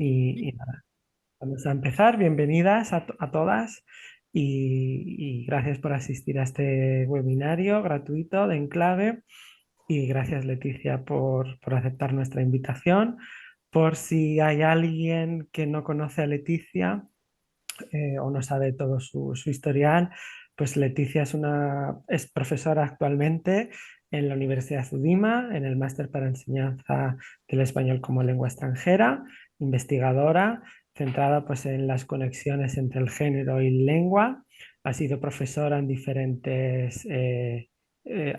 Y nada, vamos a empezar. Bienvenidas a todas y gracias por asistir a este webinario gratuito de Enclave. Y gracias, Leticia, por aceptar nuestra invitación. Por si hay alguien que no conoce a Leticia, o no sabe todo su historial, pues Leticia es profesora actualmente en la Universidad Udima, en el máster para enseñanza del español como lengua extranjera, investigadora, centrada pues en las conexiones entre el género y lengua. Ha sido profesora en diferentes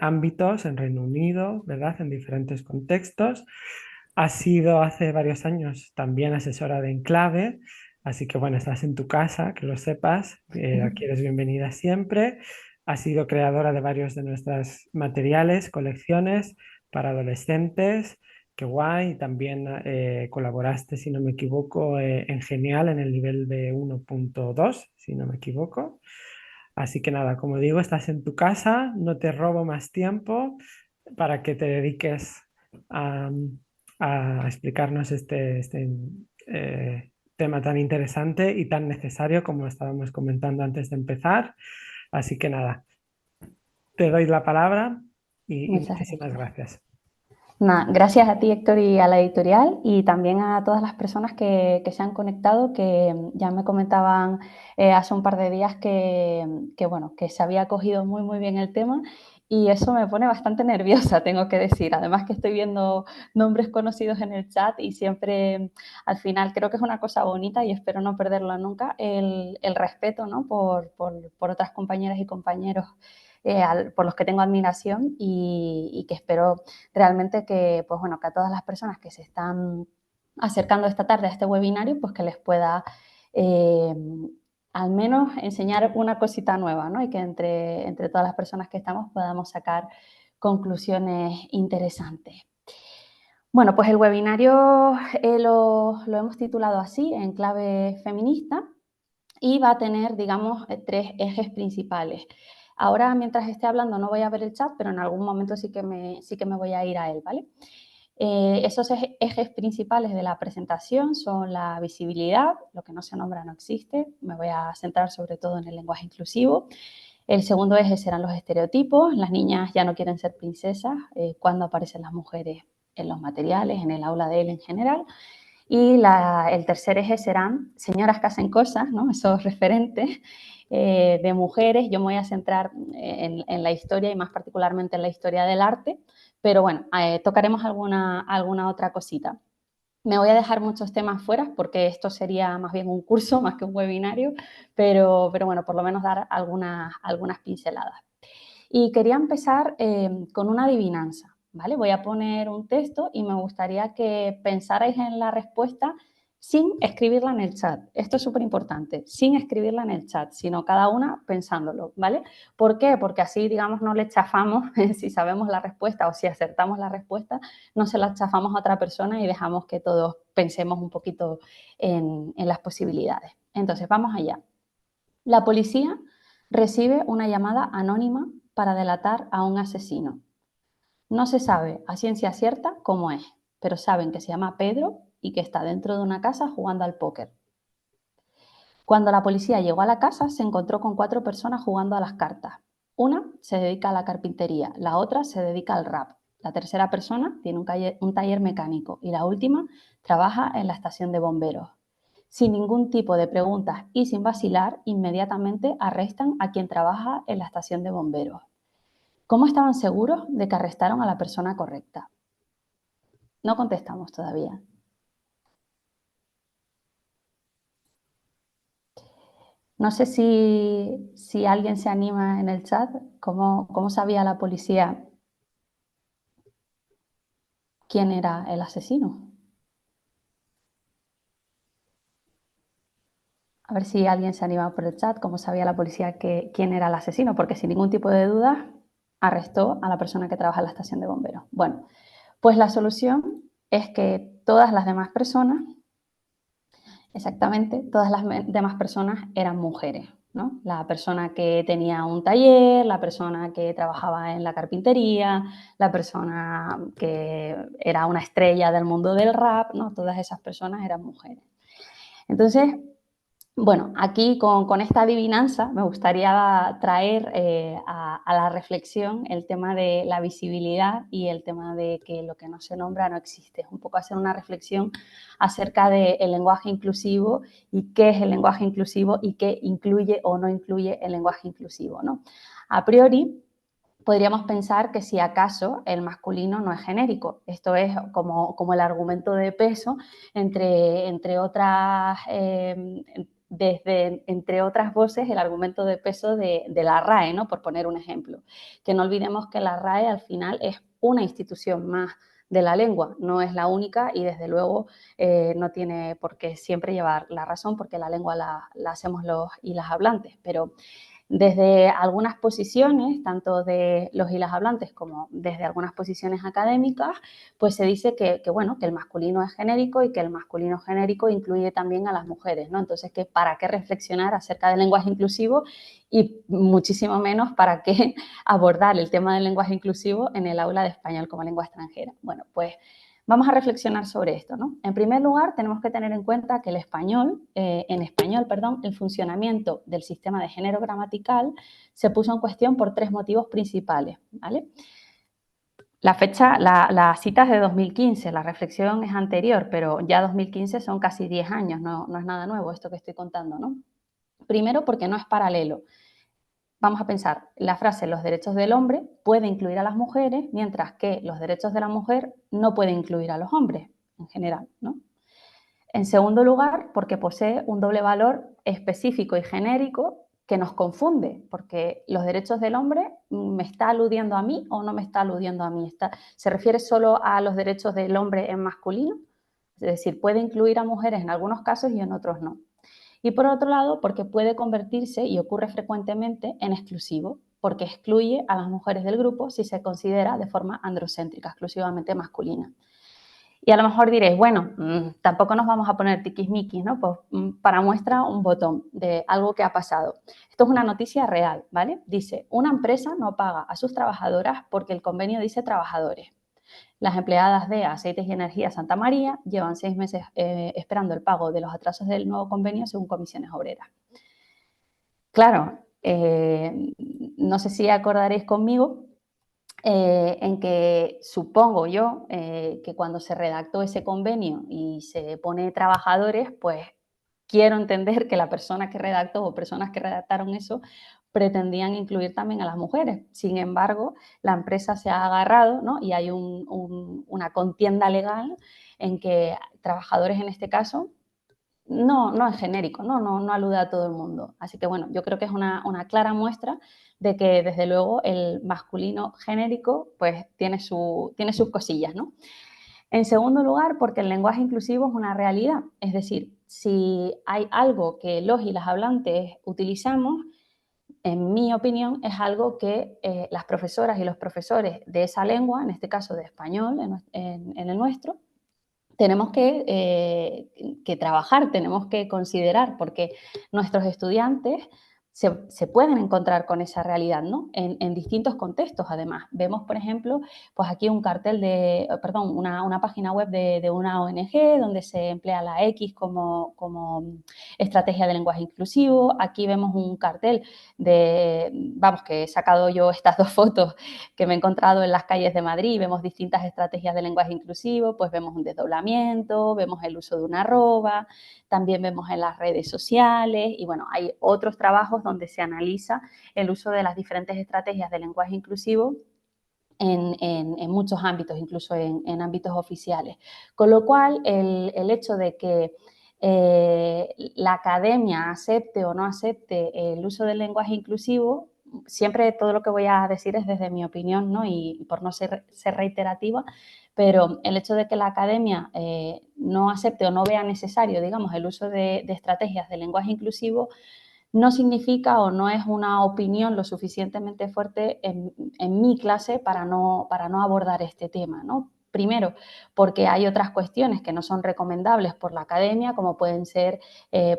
ámbitos en Reino Unido, ¿verdad? En diferentes contextos. Ha sido hace varios años también asesora de Enclave. Así que bueno, estás en tu casa, que lo sepas, aquí eres bienvenida siempre. Has sido creadora de varios de nuestros materiales, colecciones para adolescentes, qué guay. Y también colaboraste, si no me equivoco, en Genial en el nivel de 1.2, si no me equivoco. Así que nada, como digo, estás en tu casa, no te robo más tiempo para que te dediques a, a explicarnos tema tan interesante y tan necesario como estábamos comentando antes de empezar. Así que nada, te doy la palabra y Muchas muchísimas gracias. gracias. Nada, gracias a ti, Héctor, y a la editorial, y también a todas las personas que se han conectado, que ya me comentaban hace un par de días bueno, que se había cogido muy bien el tema, y eso me pone bastante nerviosa, tengo que decir. Además que estoy viendo nombres conocidos en el chat y siempre, al final, creo que es una cosa bonita y espero no perderlo nunca, el respeto, ¿no? por otras compañeras y compañeros por los que tengo admiración y que espero realmente que, pues bueno, que a todas las personas que se están acercando esta tarde a este webinario, pues que les pueda eh, al menos enseñar una cosita nueva, ¿no? Y que entre todas las personas que estamos podamos sacar conclusiones interesantes. Bueno, pues el webinario lo hemos titulado así, en clave feminista, y va a tener, digamos, tres ejes principales. Ahora, mientras esté hablando, no voy a ver el chat, pero en algún momento sí que me voy a ir a él, ¿vale? Esos ejes principales de la presentación son la visibilidad, lo que no se nombra no existe, me voy a centrar sobre todo en el lenguaje inclusivo. El segundo eje serán los estereotipos, las niñas ya no quieren ser princesas, cuando aparecen las mujeres en los materiales, en el aula de él en general. Y el tercer eje serán señoras que hacen cosas, ¿no? Esos referentes de mujeres. Yo me voy a centrar en la historia y más particularmente en la historia del arte, pero bueno, tocaremos alguna otra cosita. Me voy a dejar muchos temas fuera porque esto sería más bien un curso más que un webinario, pero bueno, por lo menos dar algunas pinceladas. Y quería empezar con una adivinanza, ¿vale? Voy a poner un texto y me gustaría que pensarais en la respuesta sin escribirla en el chat. Esto es súper importante, sin escribirla en el chat, sino cada una pensándolo, ¿vale? ¿Por qué? Porque así, digamos, no le chafamos, si sabemos la respuesta o si acertamos la respuesta, no se la chafamos a otra persona y dejamos que todos pensemos un poquito en las posibilidades. Entonces, vamos allá. La policía recibe una llamada anónima para delatar a un asesino. No se sabe a ciencia cierta cómo es, pero saben que se llama Pedro y que está dentro de una casa jugando al póker. Cuando la policía llegó a la casa, se encontró con 4 personas jugando a las cartas. Una se dedica a la carpintería, la otra se dedica al rap. La tercera persona tiene un taller mecánico y la última trabaja en la estación de bomberos. Sin ningún tipo de preguntas y sin vacilar, inmediatamente arrestan a quien trabaja en la estación de bomberos. ¿Cómo estaban seguros de que arrestaron a la persona correcta? No contestamos todavía. No sé si alguien se anima en el chat. ¿Cómo sabía la policía quién era el asesino? A ver si alguien se anima por el chat. ¿Cómo sabía la policía quién era el asesino? Porque sin ningún tipo de duda arrestó a la persona que trabaja en la estación de bomberos. Bueno, pues la solución es que todas las demás personas, exactamente, todas las demás personas eran mujeres, ¿no? La persona que tenía un taller, la persona que trabajaba en la carpintería, la persona que era una estrella del mundo del rap, ¿no? Todas esas personas eran mujeres. Entonces, bueno, aquí con esta adivinanza me gustaría traer a la reflexión el tema de la visibilidad y el tema de que lo que no se nombra no existe. Es un poco hacer una reflexión acerca del lenguaje inclusivo y qué es el lenguaje inclusivo y qué incluye o no incluye el lenguaje inclusivo, ¿no? A priori, podríamos pensar que si acaso el masculino no es genérico. Esto es como el argumento de peso entre otras, entre otras voces, el argumento de peso de la RAE, ¿no? Por poner un ejemplo. Que no olvidemos que la RAE al final es una institución más de la lengua, no es la única y desde luego no tiene por qué siempre llevar la razón porque la lengua la hacemos los y las hablantes, pero desde algunas posiciones, tanto de los y las hablantes como desde algunas posiciones académicas, pues se dice bueno, que el masculino es genérico y que el masculino genérico incluye también a las mujeres, ¿no? Entonces, ¿para qué reflexionar acerca del lenguaje inclusivo y muchísimo menos para qué abordar el tema del lenguaje inclusivo en el aula de español como lengua extranjera? Bueno, pues vamos a reflexionar sobre esto, ¿no? En primer lugar, tenemos que tener en cuenta que en español, el funcionamiento del sistema de género gramatical se puso en cuestión por tres motivos principales, ¿vale? La cita es de 2015, la reflexión es anterior, pero ya 2015 son casi 10 años, no es nada nuevo esto que estoy contando, ¿no? Primero, porque no es paralelo. Vamos a pensar, la frase los derechos del hombre puede incluir a las mujeres, mientras que los derechos de la mujer no pueden incluir a los hombres en general, ¿no? En segundo lugar, porque posee un doble valor específico y genérico que nos confunde, porque los derechos del hombre me está aludiendo a mí o no me está aludiendo a mí. ¿Se refiere solo a los derechos del hombre en masculino? Es decir, puede incluir a mujeres en algunos casos y en otros no. Y por otro lado, porque puede convertirse, y ocurre frecuentemente, en exclusivo, porque excluye a las mujeres del grupo si se considera de forma androcéntrica, exclusivamente masculina. Y a lo mejor diréis, bueno, tampoco nos vamos a poner tiquismiquis, ¿no? Pues para muestra un botón de algo que ha pasado. Esto es una noticia real, ¿vale? Dice, una empresa no paga a sus trabajadoras porque el convenio dice trabajadores. Las empleadas de Aceites y Energía Santa María llevan 6 meses esperando el pago de los atrasos del nuevo convenio según comisiones obreras. Claro, no sé si acordaréis conmigo en que supongo yo que cuando se redactó ese convenio y se pone trabajadores, pues quiero entender que la persona que redactó o personas que redactaron eso pretendían incluir también a las mujeres. Sin embargo, la empresa se ha agarrado, ¿no? Y hay una contienda legal en que trabajadores en este caso no es genérico, no alude a todo el mundo. Así que bueno, yo creo que es una clara muestra de que desde luego el masculino genérico pues tiene sus cosillas, ¿no? En segundo lugar, porque el lenguaje inclusivo es una realidad, es decir, si hay algo que los y las hablantes utilizamos, en mi opinión, es algo que las profesoras y los profesores de esa lengua, en este caso de español, en el nuestro, tenemos que trabajar, tenemos que considerar, porque nuestros estudiantes se pueden encontrar con esa realidad, ¿no? En distintos contextos, además. Vemos, por ejemplo, pues aquí un cartel una página web de una ONG donde se emplea la X como estrategia de lenguaje inclusivo. Aquí vemos un cartel que he sacado yo estas dos fotos que me he encontrado en las calles de Madrid, vemos distintas estrategias de lenguaje inclusivo, pues vemos un desdoblamiento, vemos el uso de una arroba, también vemos en las redes sociales y bueno, hay otros trabajos donde se analiza el uso de las diferentes estrategias de lenguaje inclusivo en muchos ámbitos, incluso en ámbitos oficiales. Con lo cual, el hecho de que la academia acepte o no acepte el uso del lenguaje inclusivo, siempre todo lo que voy a decir es desde mi opinión, ¿no? Y por no ser reiterativa, pero el hecho de que la academia no acepte o no vea necesario, digamos, el uso de estrategias de lenguaje inclusivo, no significa o no es una opinión lo suficientemente fuerte en mi clase para no abordar este tema, ¿no? Primero, porque hay otras cuestiones que no son recomendables por la academia, como pueden ser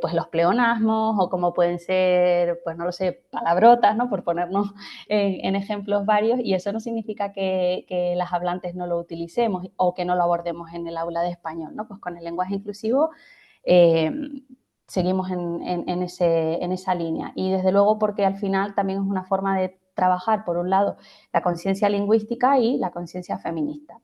pues los pleonasmos o como pueden ser, pues no lo sé, palabrotas, ¿no? Por ponernos en ejemplos varios, y eso no significa que las hablantes no lo utilicemos o que no lo abordemos en el aula de español, ¿no? Pues con el lenguaje inclusivo seguimos en esa línea. Y desde luego porque al final también es una forma de trabajar, por un lado, la conciencia lingüística y la conciencia feminista.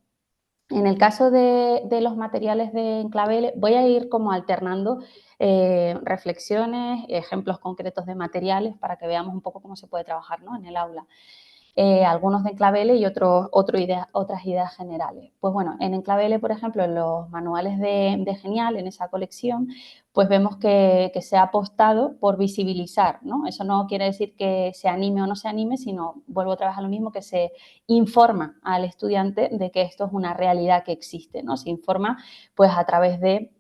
En el caso de los materiales de Enclave, voy a ir como alternando reflexiones, ejemplos concretos de materiales para que veamos un poco cómo se puede trabajar, ¿no?, en el aula. Algunos de Enclave y otras ideas generales. Pues bueno, en Enclave, por ejemplo, en los manuales de Genial, en esa colección, pues vemos que se ha apostado por visibilizar, ¿no? Eso no quiere decir que se anime o no se anime, sino, vuelvo otra vez a lo mismo, que se informa al estudiante de que esto es una realidad que existe, ¿no? Se informa pues a través de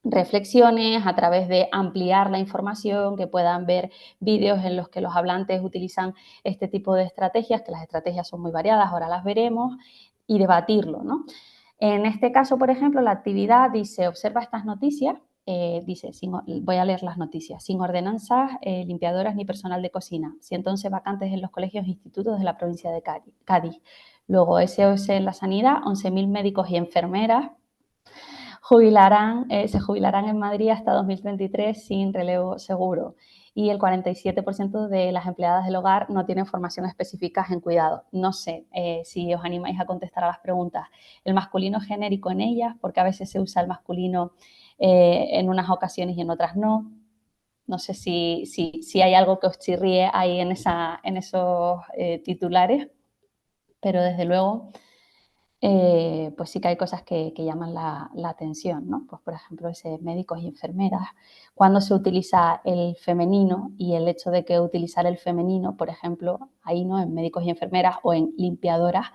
reflexiones, a través de ampliar la información, que puedan ver vídeos en los que los hablantes utilizan este tipo de estrategias, que las estrategias son muy variadas, ahora las veremos, y debatirlo, ¿no? En este caso, por ejemplo, la actividad dice, observa estas noticias, dice, voy a leer las noticias, sin ordenanzas, limpiadoras ni personal de cocina, 111 vacantes en los colegios e institutos de la provincia de Cádiz. Luego, SOS en la sanidad, 11.000 médicos y enfermeras, se jubilarán en Madrid hasta 2033 sin relevo seguro y el 47% de las empleadas del hogar no tienen formación específica en cuidado. No sé si os animáis a contestar a las preguntas. El masculino genérico en ellas, porque a veces se usa el masculino en unas ocasiones y en otras no. No sé si hay algo que os chirríe ahí en esos titulares, pero desde luego pues sí que hay cosas que llaman la atención, ¿no? Pues por ejemplo, ese médicos y enfermeras, cuando se utiliza el femenino y el hecho de que utilizar el femenino, por ejemplo, ahí no en médicos y enfermeras o en limpiadoras,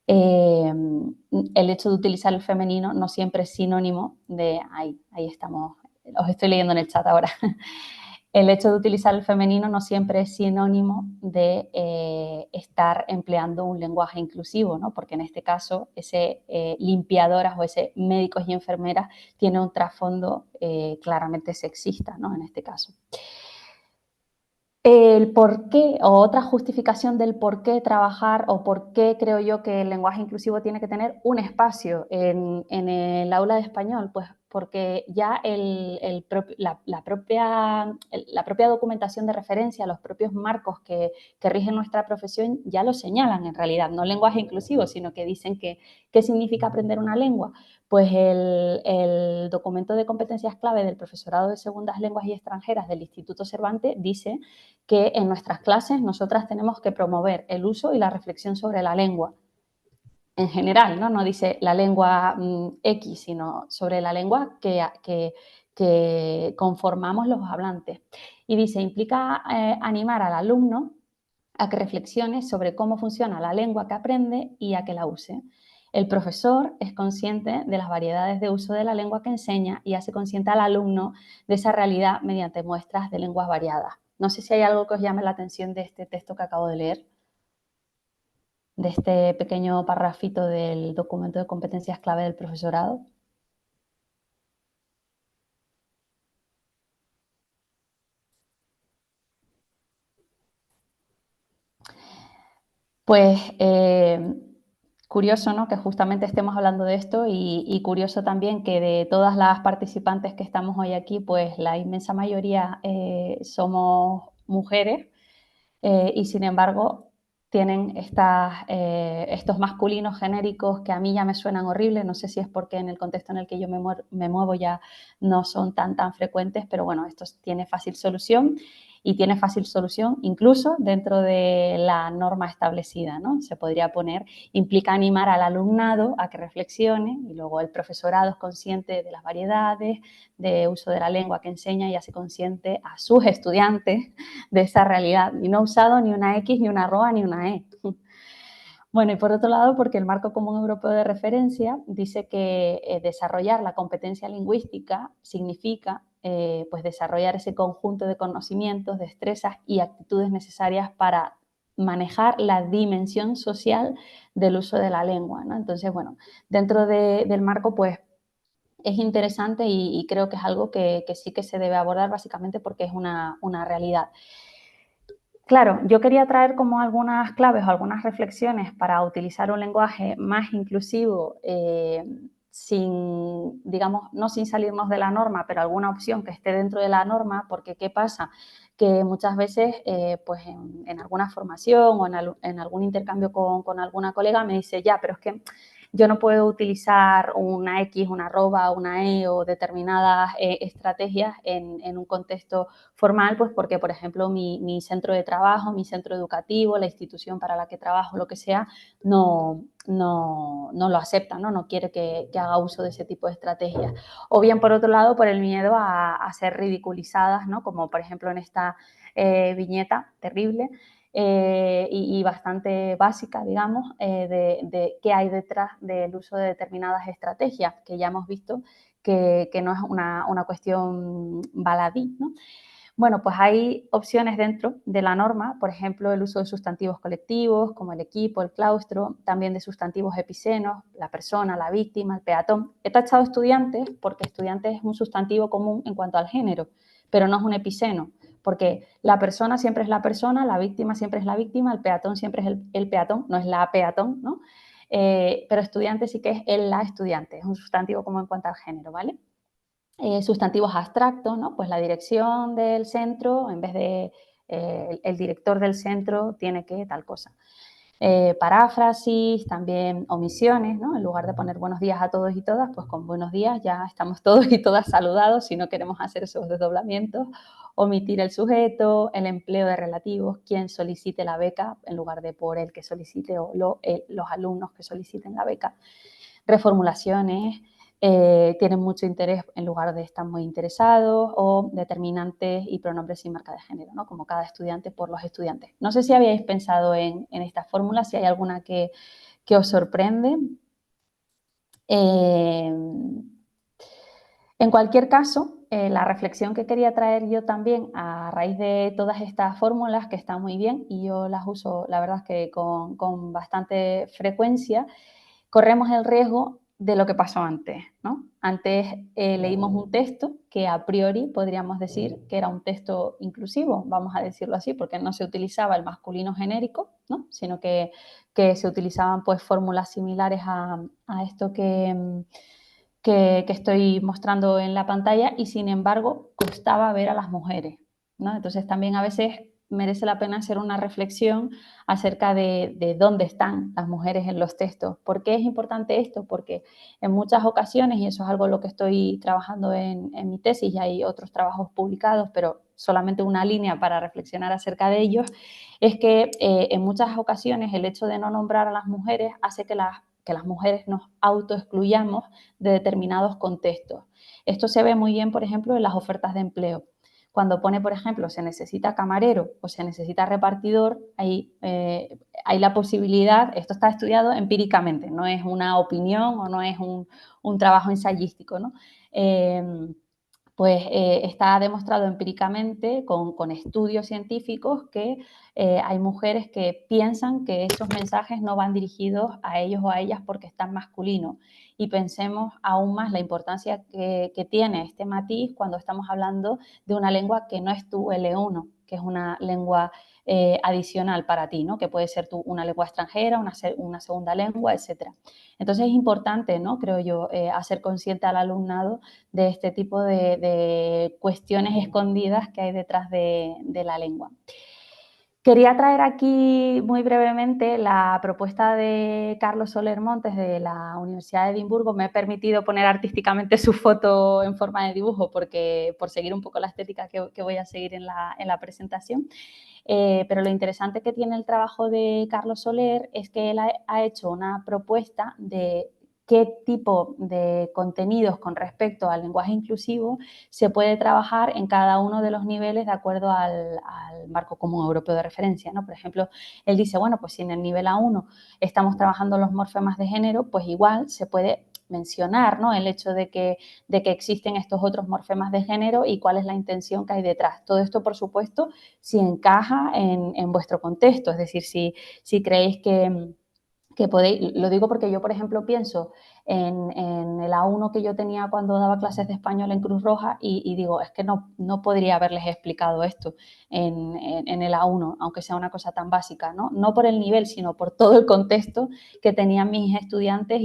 el hecho de utilizar el femenino no siempre es sinónimo de, ahí estamos, os estoy leyendo en el chat ahora, el hecho de utilizar el femenino no siempre es sinónimo de estar empleando un lenguaje inclusivo, ¿no? Porque en este caso ese limpiadoras o ese médicos y enfermeras tiene un trasfondo claramente sexista, ¿no? En este caso. El por qué, o otra justificación del por qué trabajar o por qué creo yo que el lenguaje inclusivo tiene que tener un espacio en el aula de español, pues porque ya la propia documentación de referencia, los propios marcos que rigen nuestra profesión ya lo señalan en realidad, no lenguaje inclusivo, sino que dicen que qué significa aprender una lengua. Pues el documento de competencias clave del profesorado de segundas lenguas y extranjeras del Instituto Cervantes dice que en nuestras clases nosotras tenemos que promover el uso y la reflexión sobre la lengua en general, ¿no? No dice la lengua X, sino sobre la lengua que conformamos los hablantes. Y dice, implica animar al alumno a que reflexione sobre cómo funciona la lengua que aprende y a que la use. El profesor es consciente de las variedades de uso de la lengua que enseña y hace consciente al alumno de esa realidad mediante muestras de lenguas variadas. No sé si hay algo que os llame la atención de este texto que acabo de leer, de este pequeño parrafito del documento de competencias clave del profesorado. Pues curioso, ¿no?, que justamente estemos hablando de esto y curioso también que de todas las participantes que estamos hoy aquí, pues la inmensa mayoría somos mujeres y sin embargo tienen estos masculinos genéricos que a mí ya me suenan horribles, no sé si es porque en el contexto en el que yo me muevo ya no son tan frecuentes, pero bueno, esto tiene fácil solución y tiene fácil solución incluso dentro de la norma establecida, ¿no? Se podría poner, implica animar al alumnado a que reflexione y luego el profesorado es consciente de las variedades, de uso de la lengua que enseña y hace consciente a sus estudiantes de esa realidad. Y no ha usado ni una X, ni una arroba, ni una E. Bueno, y por otro lado, porque el Marco Común Europeo de Referencia dice que desarrollar la competencia lingüística significa pues desarrollar ese conjunto de conocimientos, destrezas y actitudes necesarias para manejar la dimensión social del uso de la lengua, ¿no? Entonces, bueno, dentro del marco, pues es interesante y creo que es algo que sí que se debe abordar básicamente porque es una realidad. Claro, yo quería traer como algunas claves o algunas reflexiones para utilizar un lenguaje más inclusivo sin, digamos, no sin salirnos de la norma, pero alguna opción que esté dentro de la norma, porque ¿qué pasa? Que muchas veces, pues en alguna formación o en algún intercambio con alguna colega me dice, ya, pero es que yo no puedo utilizar una X, una arroba, una E o determinadas estrategias en un contexto formal, pues porque, por ejemplo, mi centro de trabajo, mi centro educativo, la institución para la que trabajo, lo que sea, no lo acepta, ¿no? No quiere que haga uso de ese tipo de estrategias. O bien, por otro lado, por el miedo a ser ridiculizadas, ¿no? Como, por ejemplo, en esta viñeta terrible, y bastante básica, digamos, de qué hay detrás del uso de determinadas estrategias, que ya hemos visto que no es una cuestión baladí, ¿no? Bueno, pues hay opciones dentro de la norma, por ejemplo, el uso de sustantivos colectivos, como el equipo, el claustro, también de sustantivos episenos, la persona, la víctima, el peatón. He tachado estudiantes porque estudiante es un sustantivo común en cuanto al género, pero no es un epiceno, porque la persona siempre es la persona, la víctima siempre es la víctima, el peatón siempre es el peatón, no es la peatón, ¿no? Pero estudiante sí que es el la estudiante, es un sustantivo común en cuanto al género, ¿vale? Sustantivos abstractos, ¿no? Pues la dirección del centro, en vez de el director del centro tiene que tal cosa. Paráfrasis, también omisiones, ¿no? En lugar de poner buenos días a todos y todas, pues con buenos días ya estamos todos y todas saludados si no queremos hacer esos desdoblamientos. Omitir el sujeto, el empleo de relativos, quien solicite la beca, en lugar de por el que solicite o los alumnos que soliciten la beca. Reformulaciones, tienen mucho interés en lugar de estar muy interesados, o determinantes y pronombres sin marca de género, ¿no? Como cada estudiante por los estudiantes. No sé si habíais pensado en estas fórmulas, si hay alguna que os sorprende. En cualquier caso, la reflexión que quería traer yo también a raíz de todas estas fórmulas, que están muy bien y yo las uso, la verdad es que con bastante frecuencia, corremos el riesgo de lo que pasó antes, ¿no? Antes leímos un texto que a priori podríamos decir que era un texto inclusivo, vamos a decirlo así, porque no se utilizaba el masculino genérico, ¿no? Sino que se utilizaban pues fórmulas similares a esto que estoy mostrando en la pantalla, y sin embargo costaba ver a las mujeres, ¿no? Entonces también a veces merece la pena hacer una reflexión acerca de dónde están las mujeres en los textos. ¿Por qué es importante esto? Porque en muchas ocasiones, y eso es algo en lo que estoy trabajando en mi tesis, y hay otros trabajos publicados, pero solamente una línea para reflexionar acerca de ellos, es que en muchas ocasiones el hecho de no nombrar a las mujeres hace que las mujeres nos autoexcluyamos de determinados contextos. Esto se ve muy bien, por ejemplo, en las ofertas de empleo. Cuando pone, por ejemplo, se necesita camarero o se necesita repartidor, hay la posibilidad, esto está estudiado empíricamente, no es una opinión o no es un trabajo ensayístico, ¿no? Pues está demostrado empíricamente con estudios científicos que hay mujeres que piensan que esos mensajes no van dirigidos a ellos o a ellas porque están masculinos. Y pensemos aún más la importancia que tiene este matiz cuando estamos hablando de una lengua que no es tu L1, que es una lengua adicional para ti, ¿no? Que puede ser una lengua extranjera, una segunda lengua, etcétera. Entonces es importante, ¿no? Creo yo, hacer consciente al alumnado de este tipo de cuestiones escondidas que hay detrás de la lengua. Quería traer aquí muy brevemente la propuesta de Carlos Soler Montes de la Universidad de Edimburgo. Me he permitido poner artísticamente su foto en forma de dibujo porque, por seguir un poco la estética que voy a seguir en la presentación. Pero lo interesante que tiene el trabajo de Carlos Soler es que él ha hecho una propuesta de qué tipo de contenidos con respecto al lenguaje inclusivo se puede trabajar en cada uno de los niveles de acuerdo al marco común europeo de referencia, ¿no? Por ejemplo, él dice, bueno, pues si en el nivel A1 estamos trabajando los morfemas de género, pues igual se puede mencionar, ¿no? El hecho de que existen estos otros morfemas de género y cuál es la intención que hay detrás. Todo esto, por supuesto, si encaja en vuestro contexto, es decir, si creéis que podéis, lo digo porque yo, por ejemplo, pienso en el A1 que yo tenía cuando daba clases de español en Cruz Roja y digo, es que no podría haberles explicado esto en el A1, aunque sea una cosa tan básica, ¿no? No por el nivel, sino por todo el contexto que tenían mis estudiantes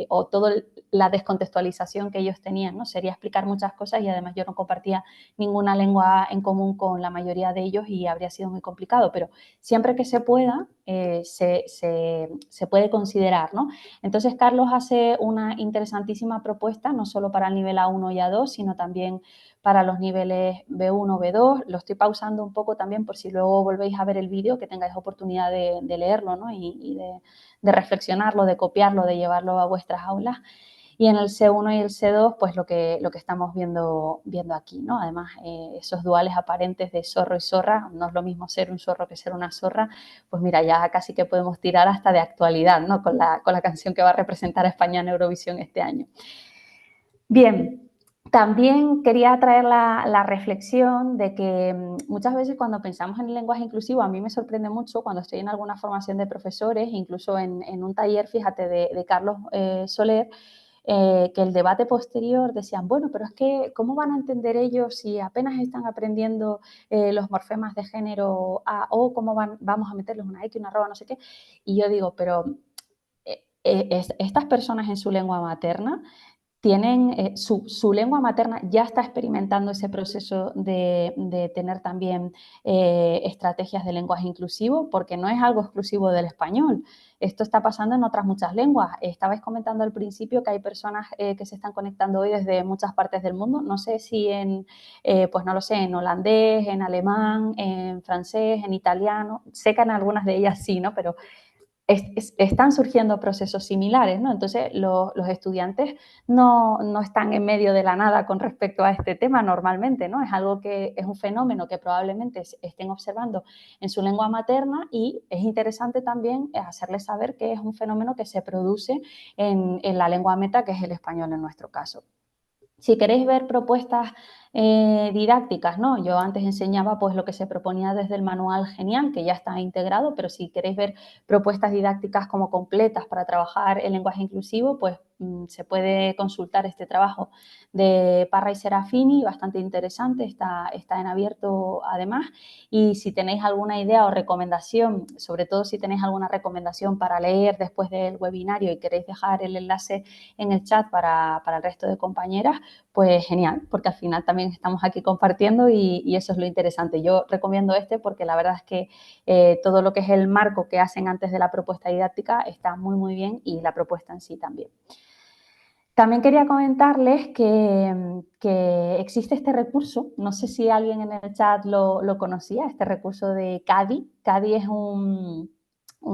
o toda la descontextualización que ellos tenían, ¿no? Sería explicar muchas cosas y además yo no compartía ninguna lengua en común con la mayoría de ellos y habría sido muy complicado, pero siempre que se pueda, se puede considerar, ¿no? Entonces, Carlos hace una interesantísima propuesta, no solo para el nivel A1 y A2, sino también para los niveles B1, B2. Lo estoy pausando un poco también por si luego volvéis a ver el vídeo, que tengáis oportunidad de leerlo, ¿no? y de reflexionarlo, de copiarlo, de llevarlo a vuestras aulas. Y en el C1 y el C2, pues lo que estamos viendo aquí, ¿no? Además, esos duales aparentes de zorro y zorra, no es lo mismo ser un zorro que ser una zorra, pues mira, ya casi que podemos tirar hasta de actualidad, ¿no? Con la canción que va a representar a España en Eurovisión este año. Bien, también quería traer la reflexión de que muchas veces cuando pensamos en el lenguaje inclusivo, a mí me sorprende mucho cuando estoy en alguna formación de profesores, incluso en un taller, fíjate, de Carlos Soler, que el debate posterior decían, bueno, pero es que, ¿cómo van a entender ellos si apenas están aprendiendo los morfemas de género A o cómo vamos a meterles una X, una arroba, no sé qué? Y yo digo, pero estas personas en su lengua materna tienen su lengua materna ya está experimentando ese proceso de tener también estrategias de lenguaje inclusivo, porque no es algo exclusivo del español. Esto está pasando en otras muchas lenguas. Estabais comentando al principio que hay personas que se están conectando hoy desde muchas partes del mundo. No sé si pues no lo sé, en holandés, en alemán, en francés, en italiano. Sé que en algunas de ellas sí, ¿no? Pero están surgiendo procesos similares, ¿no? Entonces, los estudiantes no están en medio de la nada con respecto a este tema normalmente, ¿no? Es algo que es un fenómeno que probablemente estén observando en su lengua materna y es interesante también hacerles saber que es un fenómeno que se produce en la lengua meta, que es el español en nuestro caso. Si queréis ver propuestas didácticas, ¿no? Yo antes enseñaba pues lo que se proponía desde el manual Genial, que ya está integrado, pero si queréis ver propuestas didácticas como completas para trabajar el lenguaje inclusivo, pues se puede consultar este trabajo de Parra y Serafini, bastante interesante, está en abierto además. Y si tenéis alguna idea o recomendación, sobre todo si tenéis alguna recomendación para leer después del webinario y queréis dejar el enlace en el chat para el resto de compañeras, pues genial, porque al final también estamos aquí compartiendo y eso es lo interesante. Yo recomiendo este porque la verdad es que todo lo que es el marco que hacen antes de la propuesta didáctica está muy, muy bien y la propuesta en sí también. También quería comentarles que existe este recurso, no sé si alguien en el chat lo conocía, este recurso de CADI. CADI es un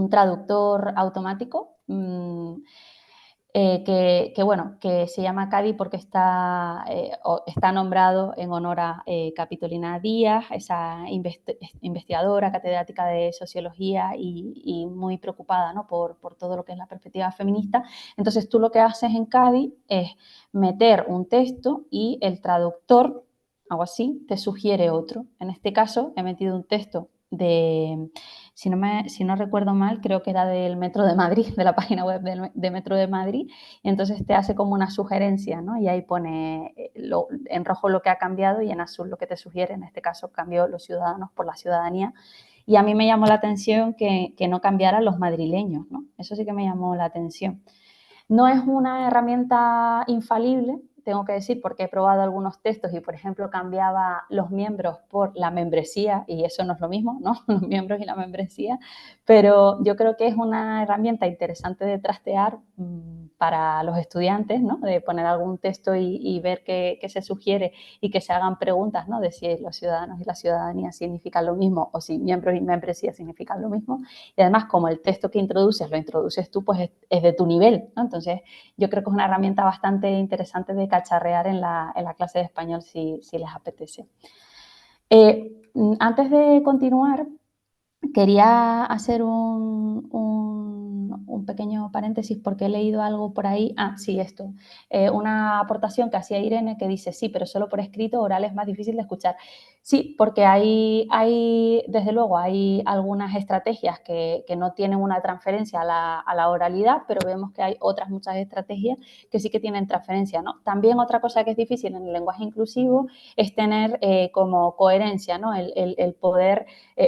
traductor automático que se llama CADI porque está nombrado en honor a Capitolina Díaz, esa investigadora, catedrática de sociología y muy preocupada, ¿no? por todo lo que es la perspectiva feminista. Entonces tú lo que haces en CADI es meter un texto y el traductor, algo así, te sugiere otro. En este caso he metido un texto si no recuerdo mal, creo que era del Metro de Madrid, de la página web de Metro de Madrid, y entonces te hace como una sugerencia, ¿no? Y ahí pone en rojo lo que ha cambiado y en azul lo que te sugiere. En este caso cambió los ciudadanos por la ciudadanía. Y a mí me llamó la atención que no cambiara los madrileños, ¿no? Eso sí que me llamó la atención. No es una herramienta infalible, tengo que decir, porque he probado algunos textos y, por ejemplo, cambiaba los miembros por la membresía, y eso no es lo mismo, ¿no? Los miembros y la membresía, pero yo creo que es una herramienta interesante de trastear para los estudiantes, ¿no? De poner algún texto y ver qué se sugiere y que se hagan preguntas, ¿no? De si los ciudadanos y la ciudadanía significan lo mismo o si miembros y membresía significan lo mismo. Y además, como el texto que introduces, lo introduces tú, pues es de tu nivel, ¿no? Entonces, yo creo que es una herramienta bastante interesante de cacharrear en la clase de español si les apetece. Antes de continuar, quería hacer un un pequeño paréntesis porque he leído algo por ahí. Ah, sí, esto. Una aportación que hacía Irene que dice, sí, pero solo por escrito, oral es más difícil de escuchar. Sí, porque desde luego, hay algunas estrategias que no tienen una transferencia a la oralidad, pero vemos que hay otras muchas estrategias que sí que tienen transferencia, ¿no? También otra cosa que es difícil en el lenguaje inclusivo es tener como coherencia, ¿no? El poder,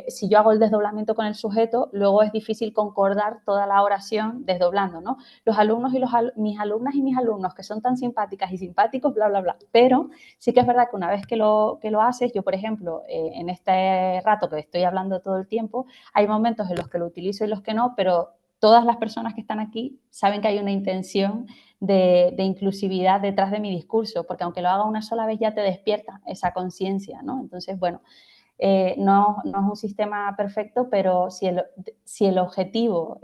si yo hago el desdoblamiento con el sujeto, luego es difícil concordar toda la oración desdoblando, ¿no? Los alumnos y mis alumnas y mis alumnos que son tan simpáticas y simpáticos, bla, bla, bla. Pero sí que es verdad que una vez que lo haces, yo, por ejemplo, en este rato que estoy hablando todo el tiempo, hay momentos en los que lo utilizo y los que no, pero todas las personas que están aquí saben que hay una intención de inclusividad detrás de mi discurso, porque aunque lo haga una sola vez ya te despierta esa conciencia, ¿no? Entonces, bueno, no es un sistema perfecto, pero si el objetivo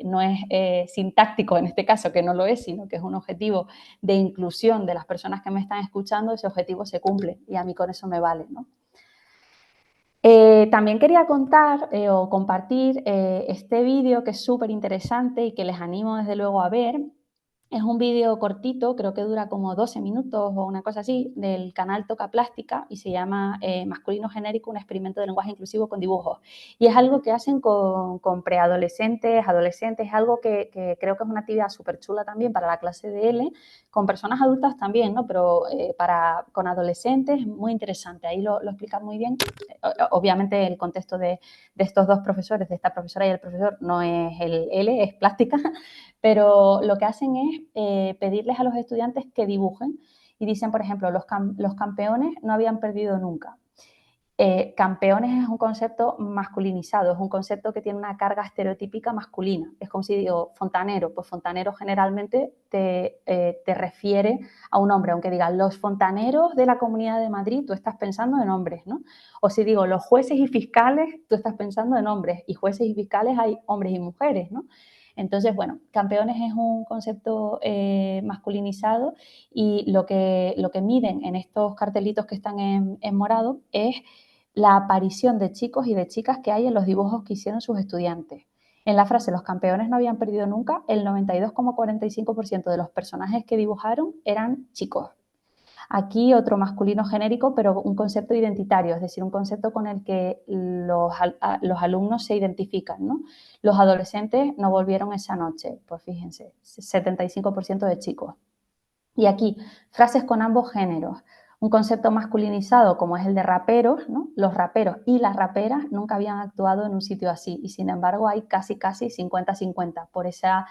no es sintáctico, en este caso, que no lo es, sino que es un objetivo de inclusión de las personas que me están escuchando, ese objetivo se cumple y a mí con eso me vale, ¿no? También quería contar o compartir este vídeo que es súper interesante y que les animo desde luego a ver. Es un vídeo cortito, creo que dura como 12 minutos o una cosa así, del canal Toca Plástica y se llama Masculino Genérico, un experimento de lenguaje inclusivo con dibujos. Y es algo que hacen con preadolescentes, adolescentes, es algo que creo que es una actividad súper chula también para la clase de L, con personas adultas también, ¿no? Pero con adolescentes es muy interesante, ahí lo explican muy bien. Obviamente el contexto de estos dos profesores, de esta profesora y el profesor, no es el L, es plástica, pero lo que hacen es pedirles a los estudiantes que dibujen y dicen, por ejemplo, los campeones no habían perdido nunca. Campeones es un concepto masculinizado, es un concepto que tiene una carga estereotípica masculina. Es como si digo fontanero, pues fontanero generalmente te refiere a un hombre, aunque digan los fontaneros de la Comunidad de Madrid, tú estás pensando en hombres, ¿no? O si digo los jueces y fiscales, tú estás pensando en hombres, y jueces y fiscales hay hombres y mujeres, ¿no? Entonces, bueno, campeones es un concepto masculinizado y lo que miden en estos cartelitos que están en morado es la aparición de chicos y de chicas que hay en los dibujos que hicieron sus estudiantes. En la frase los campeones no habían perdido nunca, el 92,45% de los personajes que dibujaron eran chicos. Aquí otro masculino genérico, pero un concepto identitario, es decir, un concepto con el que los alumnos se identifican, ¿no? Los adolescentes no volvieron esa noche, pues fíjense, 75% de chicos. Y aquí, frases con ambos géneros. Un concepto masculinizado como es el de raperos, ¿no? Los raperos y las raperas nunca habían actuado en un sitio así y sin embargo hay casi 50-50 por esa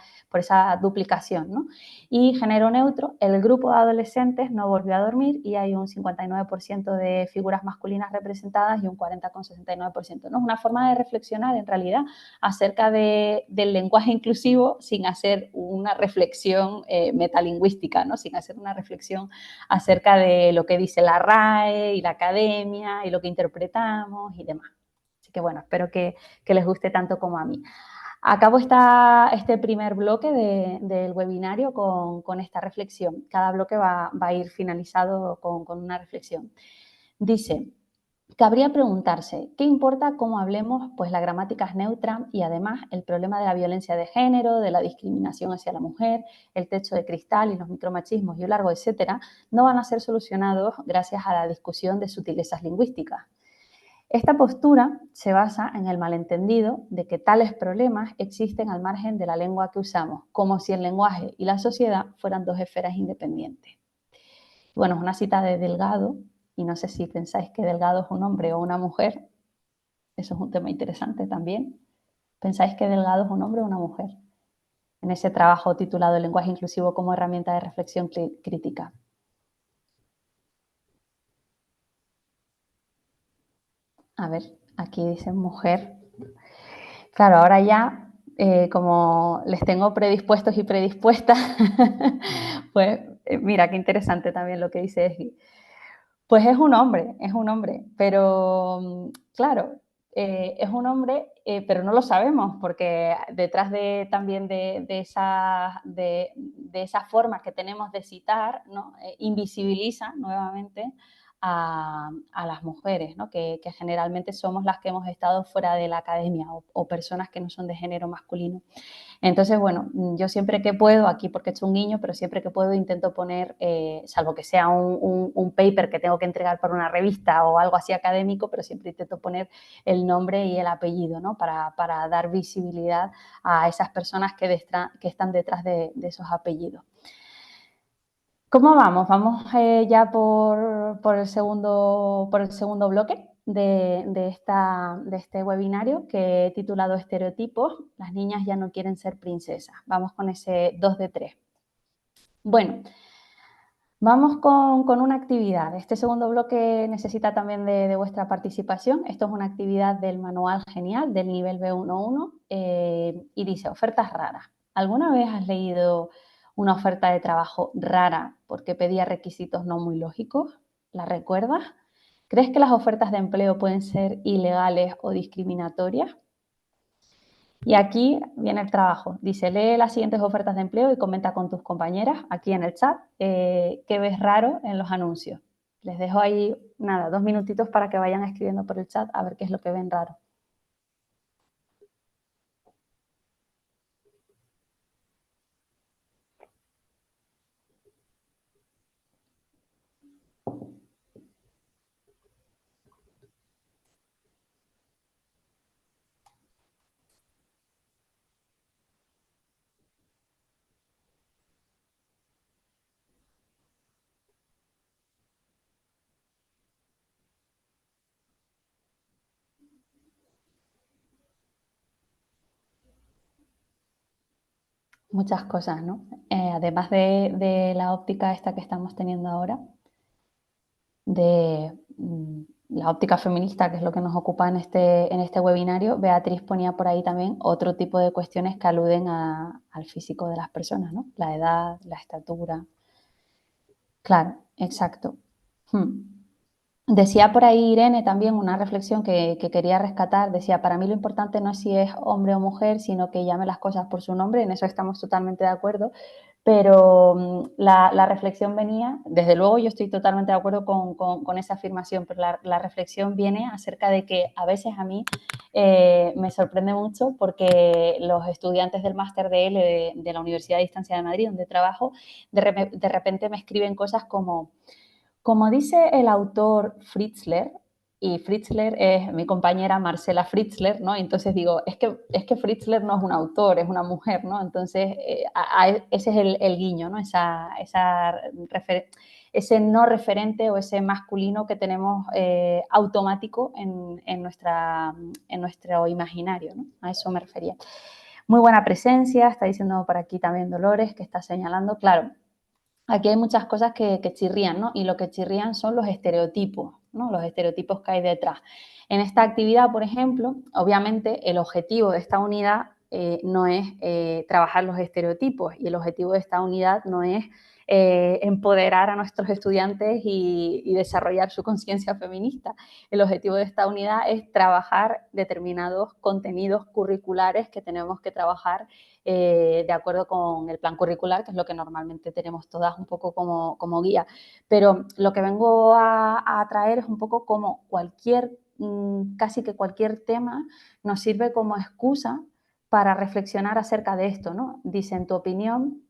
duplicación, ¿no? Y género neutro, el grupo de adolescentes no volvió a dormir y hay un 59% de figuras masculinas representadas y un 40,69%, ¿no? Es una forma de reflexionar en realidad acerca del lenguaje inclusivo sin hacer una reflexión metalingüística, ¿no? Sin hacer una reflexión acerca de lo que dice la RAE y la academia y lo que interpretamos y demás. Así que bueno, espero que les guste tanto como a mí. Acabo este primer bloque del webinario con esta reflexión. Cada bloque va a ir finalizado con una reflexión. Dice, cabría preguntarse, ¿qué importa cómo hablemos? Pues la gramática es neutra y además el problema de la violencia de género, de la discriminación hacia la mujer, el techo de cristal y los micromachismos y un largo etcétera, no van a ser solucionados gracias a la discusión de sutilezas lingüísticas. Esta postura se basa en el malentendido de que tales problemas existen al margen de la lengua que usamos, como si el lenguaje y la sociedad fueran dos esferas independientes. Bueno, es una cita de Delgado, y no sé si pensáis que Delgado es un hombre o una mujer, eso es un tema interesante también. ¿Pensáis que Delgado es un hombre o una mujer? En ese trabajo titulado El lenguaje inclusivo como herramienta de reflexión crítica. A ver, aquí dice mujer. Claro, ahora ya, como les tengo predispuestos y predispuestas, pues mira, qué interesante también lo que dice Esgui. Pues es un hombre, pero claro, es un hombre, pero no lo sabemos porque detrás también de esa forma que tenemos de citar, ¿no? Invisibiliza nuevamente a las mujeres, ¿no? Que generalmente somos las que hemos estado fuera de la academia o personas que no son de género masculino. Entonces, bueno, yo siempre que puedo, aquí porque he hecho un guiño, pero siempre que puedo intento poner, salvo que sea un paper que tengo que entregar para una revista o algo así académico, pero siempre intento poner el nombre y el apellido, ¿no? Para dar visibilidad a esas personas que están detrás de esos apellidos. ¿Cómo vamos? Vamos ya por el segundo bloque de este webinario que he titulado Estereotipos. Las niñas ya no quieren ser princesas. Vamos con ese 2 de 3. Bueno, vamos con una actividad. Este segundo bloque necesita también de vuestra participación. Esto es una actividad del manual genial del nivel B11 y dice ofertas raras. ¿Alguna vez has leído una oferta de trabajo rara porque pedía requisitos no muy lógicos? ¿La recuerdas? ¿Crees que las ofertas de empleo pueden ser ilegales o discriminatorias? Y aquí viene el trabajo. Dice, lee las siguientes ofertas de empleo y comenta con tus compañeras aquí en el chat qué ves raro en los anuncios. Les dejo ahí, nada, 2 minutitos para que vayan escribiendo por el chat a ver qué es lo que ven raro. Muchas cosas, ¿no? Además de la óptica esta que estamos teniendo ahora, de la óptica feminista, que es lo que nos ocupa en este webinario, Beatriz ponía por ahí también otro tipo de cuestiones que aluden al físico de las personas, ¿no? La edad, la estatura. Claro, exacto. Decía por ahí Irene también una reflexión que quería rescatar, decía, para mí lo importante no es si es hombre o mujer, sino que llame las cosas por su nombre, en eso estamos totalmente de acuerdo, pero la reflexión venía, desde luego yo estoy totalmente de acuerdo con esa afirmación, pero la reflexión viene acerca de que a veces a mí me sorprende mucho porque los estudiantes del máster de L de la Universidad de Distancia de Madrid, donde trabajo, de repente me escriben cosas como dice el autor Fritzler, y Fritzler es mi compañera Marcela Fritzler, ¿no? Entonces digo, es que Fritzler no es un autor, es una mujer, ¿no? Entonces, ese es el guiño, ¿no? Ese no referente o ese masculino que tenemos automático en nuestro imaginario, ¿no? A eso me refería. Muy buena presencia, está diciendo por aquí también Dolores, que está señalando, claro, aquí hay muchas cosas que chirrían, ¿no? Y lo que chirrían son los estereotipos, ¿no? Los estereotipos que hay detrás. En esta actividad, por ejemplo, obviamente el objetivo de esta unidad no es trabajar los estereotipos y el objetivo de esta unidad no es empoderar a nuestros estudiantes y desarrollar su conciencia feminista. El objetivo de esta unidad es trabajar determinados contenidos curriculares que tenemos que trabajar de acuerdo con el plan curricular, que es lo que normalmente tenemos todas un poco como guía. Pero lo que vengo a traer es un poco como casi que cualquier tema nos sirve como excusa para reflexionar acerca de esto, ¿no? Dice, en tu opinión,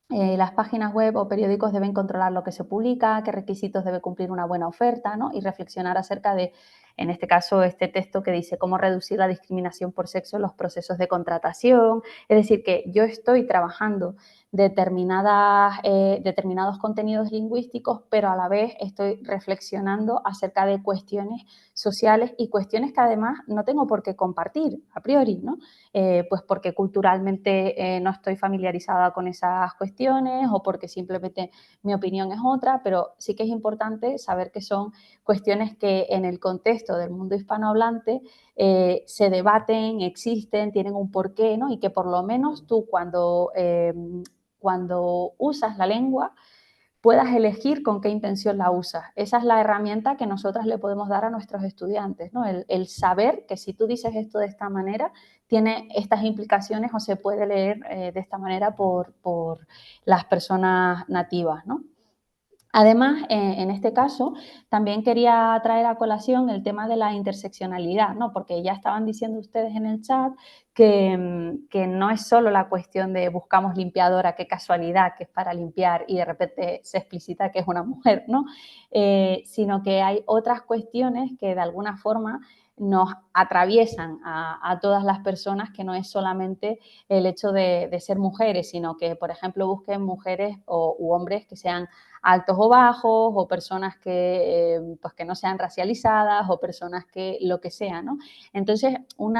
las páginas web o periódicos deben controlar lo que se publica, qué requisitos debe cumplir una buena oferta, ¿no? Y reflexionar acerca de, en este caso, este texto que dice cómo reducir la discriminación por sexo en los procesos de contratación. Es decir, que yo estoy trabajando determinados contenidos lingüísticos, pero a la vez estoy reflexionando acerca de cuestiones sociales y cuestiones que además no tengo por qué compartir a priori, ¿no? Pues porque culturalmente no estoy familiarizada con esas cuestiones o porque simplemente mi opinión es otra, pero sí que es importante saber que son cuestiones que en el contexto del mundo hispanohablante se debaten, existen, tienen un porqué, ¿no? Y que por lo menos tú cuando usas la lengua puedas elegir con qué intención la usas. Esa es la herramienta que nosotras le podemos dar a nuestros estudiantes, ¿no? El saber que si tú dices esto de esta manera, tiene estas implicaciones o se puede leer de esta manera por las personas nativas, ¿no? Además, en este caso, también quería traer a colación el tema de la interseccionalidad, ¿no? Porque ya estaban diciendo ustedes en el chat que no es solo la cuestión de buscamos limpiadora, qué casualidad que es para limpiar y de repente se explicita que es una mujer, ¿no? Sino que hay otras cuestiones que de alguna forma nos atraviesan a todas las personas, que no es solamente el hecho de ser mujeres, sino que, por ejemplo, busquen mujeres u hombres que sean altos o bajos, o personas pues que no sean racializadas, o personas que lo que sea, ¿no? Entonces, voy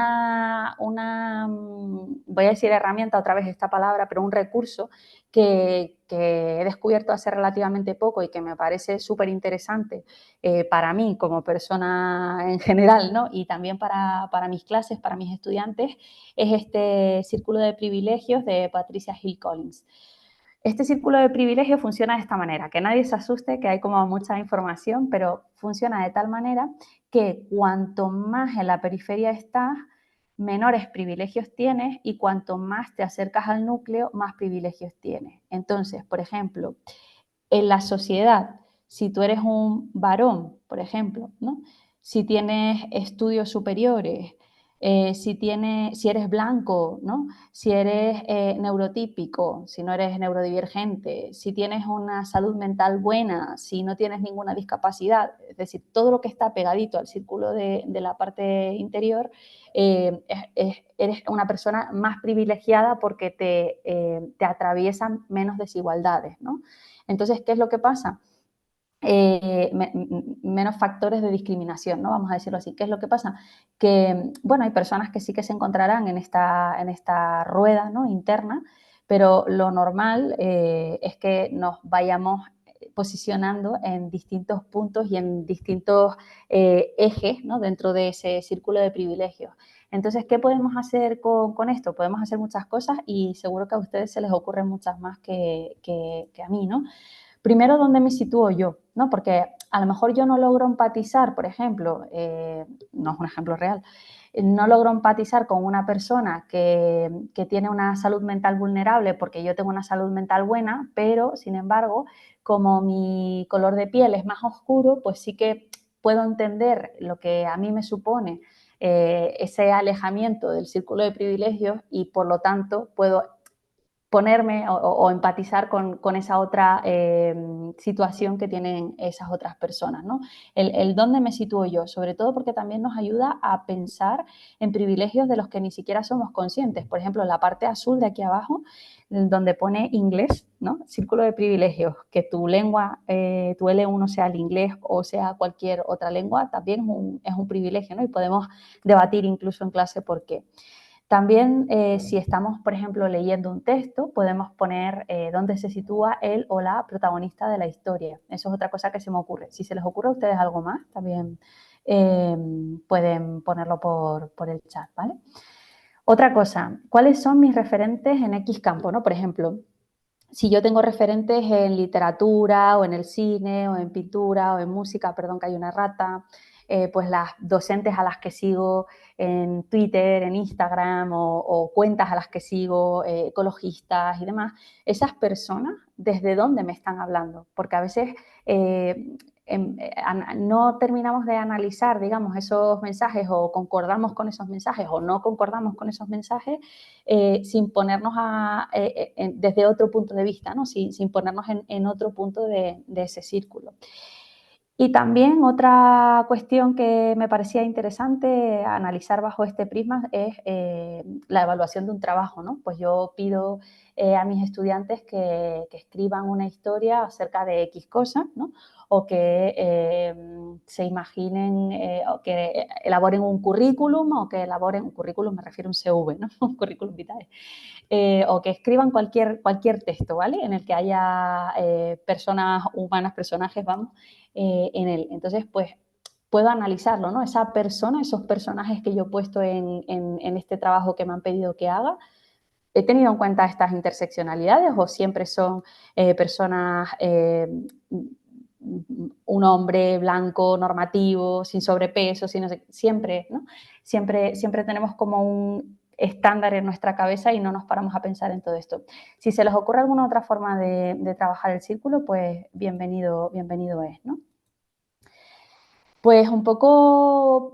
a decir herramienta otra vez esta palabra, pero un recurso que he descubierto hace relativamente poco y que me parece súper interesante para mí como persona en general, ¿no? Y también para mis clases, para mis estudiantes, es este círculo de privilegios de Patricia Hill Collins. Este círculo de privilegio funciona de esta manera, que nadie se asuste, que hay como mucha información, pero funciona de tal manera que cuanto más en la periferia estás, menores privilegios tienes, y cuanto más te acercas al núcleo, más privilegios tienes. Entonces, por ejemplo, en la sociedad, si tú eres un varón, por ejemplo, ¿no? Si tienes estudios superiores, si eres blanco, ¿no? Si eres neurotípico, si no eres neurodivergente, si tienes una salud mental buena, si no tienes ninguna discapacidad, es decir, todo lo que está pegadito al círculo de la parte interior, eres una persona más privilegiada porque te atraviesan menos desigualdades, ¿no? Entonces, ¿qué es lo que pasa? Menos factores de discriminación, ¿no? Vamos a decirlo así. ¿Qué es lo que pasa? Que, bueno, hay personas que sí que se encontrarán en esta rueda, ¿no?, interna, pero lo normal es que nos vayamos posicionando en distintos puntos y en distintos ejes, ¿no?, dentro de ese círculo de privilegios. Entonces, ¿qué podemos hacer con esto? Podemos hacer muchas cosas, y seguro que a ustedes se les ocurren muchas más que a mí, ¿no? Primero, ¿dónde me sitúo yo? ¿No? Porque a lo mejor yo no logro empatizar, por ejemplo, no es un ejemplo real, no logro empatizar con una persona que tiene una salud mental vulnerable porque yo tengo una salud mental buena, pero, sin embargo, como mi color de piel es más oscuro, pues sí que puedo entender lo que a mí me supone ese alejamiento del círculo de privilegios, y por lo tanto puedo ponerme o empatizar con esa otra situación que tienen esas otras personas, ¿no? El dónde me sitúo yo, sobre todo porque también nos ayuda a pensar en privilegios de los que ni siquiera somos conscientes. Por ejemplo, la parte azul de aquí abajo, donde pone inglés, ¿no? Círculo de privilegios, que tu lengua, tu L1 sea el inglés o sea cualquier otra lengua, también es un privilegio, ¿no? Y podemos debatir incluso en clase por qué. También, si estamos, por ejemplo, leyendo un texto, podemos poner dónde se sitúa el o la protagonista de la historia. Eso es otra cosa que se me ocurre. Si se les ocurre a ustedes algo más, también pueden ponerlo por el chat, ¿vale? Otra cosa, ¿cuáles son mis referentes en X campo, ¿no? Por ejemplo, si yo tengo referentes en literatura, o en el cine, o en pintura, o en música, perdón que hay una rata, pues las docentes a las que sigo en Twitter, en Instagram, o cuentas a las que sigo, ecologistas y demás, esas personas, ¿desde dónde me están hablando? Porque a veces no terminamos de analizar, digamos, esos mensajes, o concordamos con esos mensajes o no concordamos con esos mensajes, sin ponernos desde otro punto de vista, ¿no? Sin ponernos en otro punto de ese círculo. Y también otra cuestión que me parecía interesante analizar bajo este prisma es la evaluación de un trabajo, ¿no? Pues yo pido a mis estudiantes que escriban una historia acerca de X cosas, ¿no? O que se imaginen, o que elaboren un currículum, o que elaboren un currículum, me refiero a un CV, ¿no? Un currículum vitae. O que escriban cualquier texto, ¿vale? En el que haya personas humanas, personajes, vamos, en él. Entonces, pues puedo analizarlo, ¿no? Esa persona, esos personajes que yo he puesto en este trabajo que me han pedido que haga, ¿he tenido en cuenta estas interseccionalidades, o siempre son personas, un hombre blanco, normativo, sin sobrepeso, sin no sé, siempre, ¿no? Siempre tenemos como estándar en nuestra cabeza y no nos paramos a pensar en todo esto. Si se les ocurre alguna otra forma de trabajar el círculo, pues bienvenido es, ¿no? Pues un poco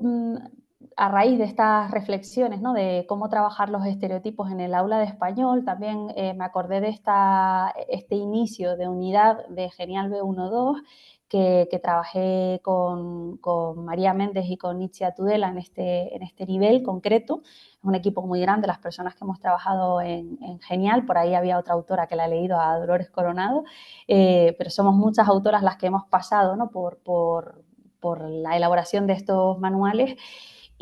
a raíz de estas reflexiones, ¿no? De cómo trabajar los estereotipos en el aula de español, también me acordé de este inicio de unidad de Genial B1-2 que trabajé con María Méndez y con Itzia Tudela en este nivel concreto. Es un equipo muy grande, las personas que hemos trabajado en Genial, por ahí había otra autora que la ha leído, a Dolores Coronado, pero somos muchas autoras las que hemos pasado, ¿no? por la elaboración de estos manuales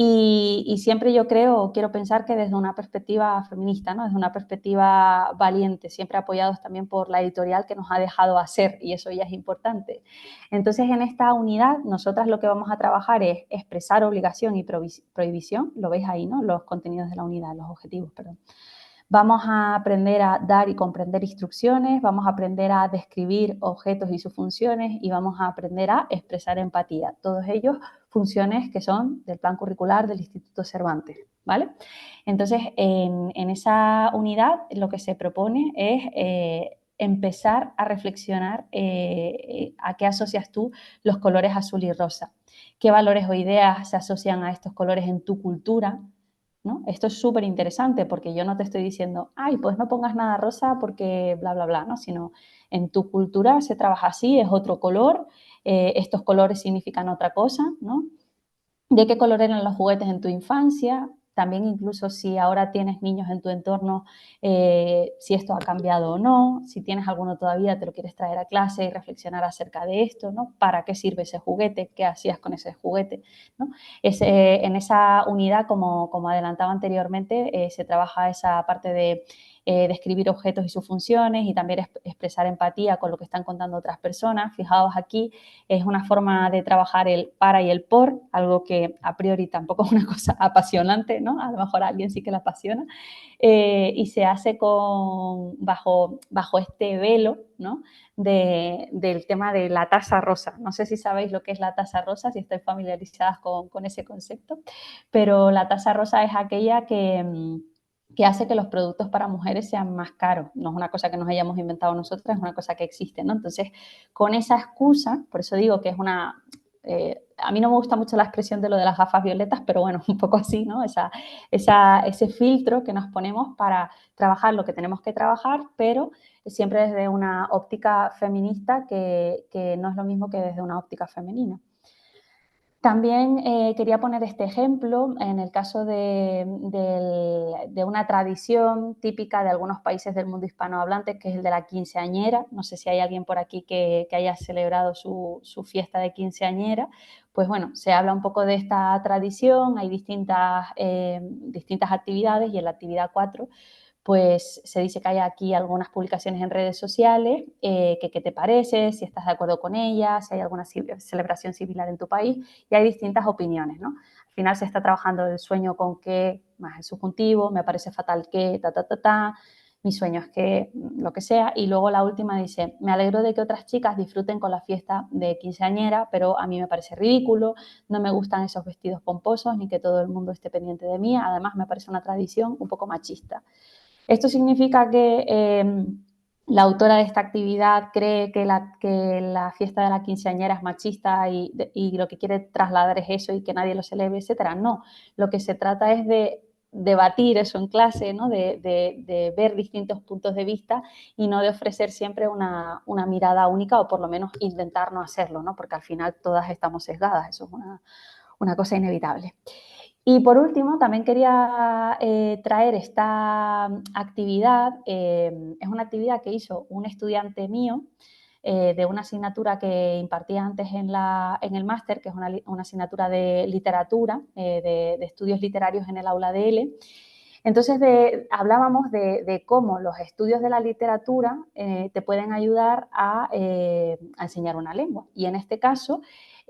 y siempre yo quiero pensar que desde una perspectiva feminista, ¿no? Desde una perspectiva valiente, siempre apoyados también por la editorial que nos ha dejado hacer y eso ya es importante. Entonces en esta unidad nosotras lo que vamos a trabajar es expresar obligación y prohibición, lo veis ahí, ¿no? Los contenidos de la unidad, los objetivos, perdón. Vamos a aprender a dar y comprender instrucciones, vamos a aprender a describir objetos y sus funciones y vamos a aprender a expresar empatía. Todos ellos funciones que son del plan curricular del Instituto Cervantes, ¿vale? Entonces, en esa unidad lo que se propone es empezar a reflexionar a qué asocias tú los colores azul y rosa, qué valores o ideas se asocian a estos colores en tu cultura, ¿no? Esto es súper interesante porque yo no te estoy diciendo, ay, pues no pongas nada rosa porque bla, bla, bla, ¿no? Sino en tu cultura se trabaja así, es otro color, estos colores significan otra cosa, ¿no? De qué color eran los juguetes en tu infancia, también incluso si ahora tienes niños en tu entorno, si esto ha cambiado o no, si tienes alguno todavía, te lo quieres traer a clase y reflexionar acerca de esto, ¿no? ¿Para qué sirve ese juguete? ¿Qué hacías con ese juguete? ¿No? En esa unidad, como adelantaba anteriormente, se trabaja esa parte de describir objetos y sus funciones y también expresar empatía con lo que están contando otras personas. Fijaos aquí, es una forma de trabajar el para y el por, algo que a priori tampoco es una cosa apasionante, ¿no? A lo mejor a alguien sí que la apasiona, y se hace bajo este velo, ¿no? Del tema de la taza rosa. No sé si sabéis lo que es la taza rosa, si estáis familiarizadas con ese concepto, pero la taza rosa es aquella que hace que los productos para mujeres sean más caros. No es una cosa que nos hayamos inventado nosotras, es una cosa que existe, ¿no? Entonces, con esa excusa, por eso digo que es una... a mí no me gusta mucho la expresión de lo de las gafas violetas, pero bueno, un poco así, ¿no? Ese filtro que nos ponemos para trabajar lo que tenemos que trabajar, pero siempre desde una óptica feminista que no es lo mismo que desde una óptica femenina. También quería poner este ejemplo en el caso de una tradición típica de algunos países del mundo hispanohablante, que es el de la quinceañera. No sé si hay alguien por aquí que haya celebrado su fiesta de quinceañera. Pues bueno, se habla un poco de esta tradición, hay distintas actividades y en la actividad 4 pues se dice que hay aquí algunas publicaciones en redes sociales, qué te parece, si estás de acuerdo con ellas, si hay alguna celebración similar en tu país, y hay distintas opiniones, ¿no? Al final se está trabajando el sueño con qué, más el subjuntivo, me parece fatal que, mi sueño es que, lo que sea, y luego la última dice, me alegro de que otras chicas disfruten con la fiesta de quinceañera, pero a mí me parece ridículo, no me gustan esos vestidos pomposos, ni que todo el mundo esté pendiente de mí, además me parece una tradición un poco machista. Esto significa que la autora de esta actividad cree que la fiesta de la quinceañera es machista y lo que quiere trasladar es eso y que nadie lo celebre, etcétera. No, lo que se trata es de debatir eso en clase, ¿no? de ver distintos puntos de vista y no de ofrecer siempre una mirada única o por lo menos intentar no hacerlo, ¿no? Porque al final todas estamos sesgadas, eso es una cosa inevitable. Y por último, también quería traer esta actividad, es una actividad que hizo un estudiante mío de una asignatura que impartía antes en el máster, que es una asignatura de literatura, de estudios literarios en el aula de L. Entonces hablábamos de cómo los estudios de la literatura te pueden ayudar a enseñar una lengua. Y en este caso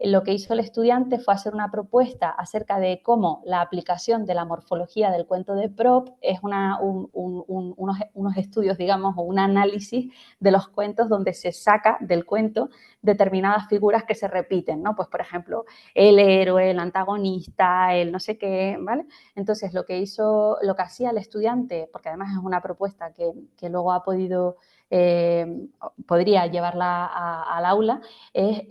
lo que hizo el estudiante fue hacer una propuesta acerca de cómo la aplicación de la morfología del cuento de Propp es unos estudios, digamos, o un análisis de los cuentos donde se saca del cuento determinadas figuras que se repiten, ¿no? Pues, por ejemplo, el héroe, el antagonista, el no sé qué, ¿vale? Entonces, lo que hacía el estudiante, porque además es una propuesta que luego ha podido, podría llevarla al aula, es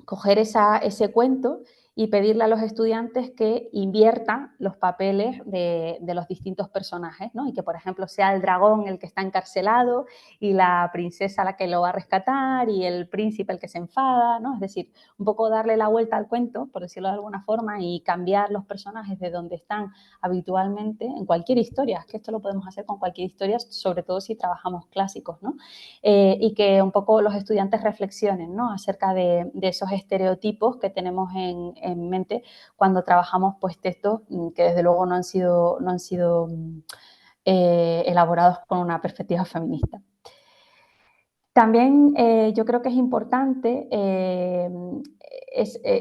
coger ese cuento y pedirle a los estudiantes que inviertan los papeles de los distintos personajes, ¿no? Y que, por ejemplo, sea el dragón el que está encarcelado y la princesa la que lo va a rescatar y el príncipe el que se enfada, ¿no? Es decir, un poco darle la vuelta al cuento, por decirlo de alguna forma, y cambiar los personajes de donde están habitualmente en cualquier historia. Es que esto lo podemos hacer con cualquier historia, sobre todo si trabajamos clásicos, ¿no? Y que un poco los estudiantes reflexionen, ¿no? Acerca de esos estereotipos que tenemos en mente cuando trabajamos pues, textos que desde luego no han sido elaborados con una perspectiva feminista. También yo creo que es importante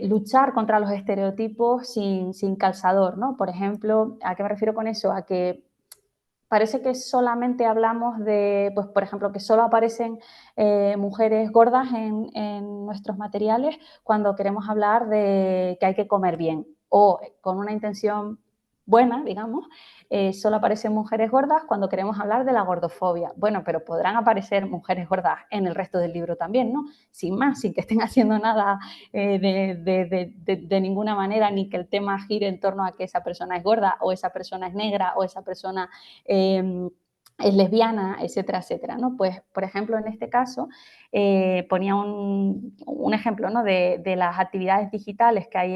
luchar contra los estereotipos sin calzador, ¿no? Por ejemplo, ¿a qué me refiero con eso? A que parece que solamente hablamos de, pues, por ejemplo, que solo aparecen mujeres gordas en nuestros materiales cuando queremos hablar de que hay que comer bien o con una intención buena, digamos, solo aparecen mujeres gordas cuando queremos hablar de la gordofobia. Bueno, pero podrán aparecer mujeres gordas en el resto del libro también, ¿no? Sin más, sin que estén haciendo nada de ninguna manera, ni que el tema gire en torno a que esa persona es gorda o esa persona es negra o esa persona es lesbiana, etcétera, etcétera, ¿no? Pues, por ejemplo, en este caso, ponía un ejemplo, ¿no? de las actividades digitales que hay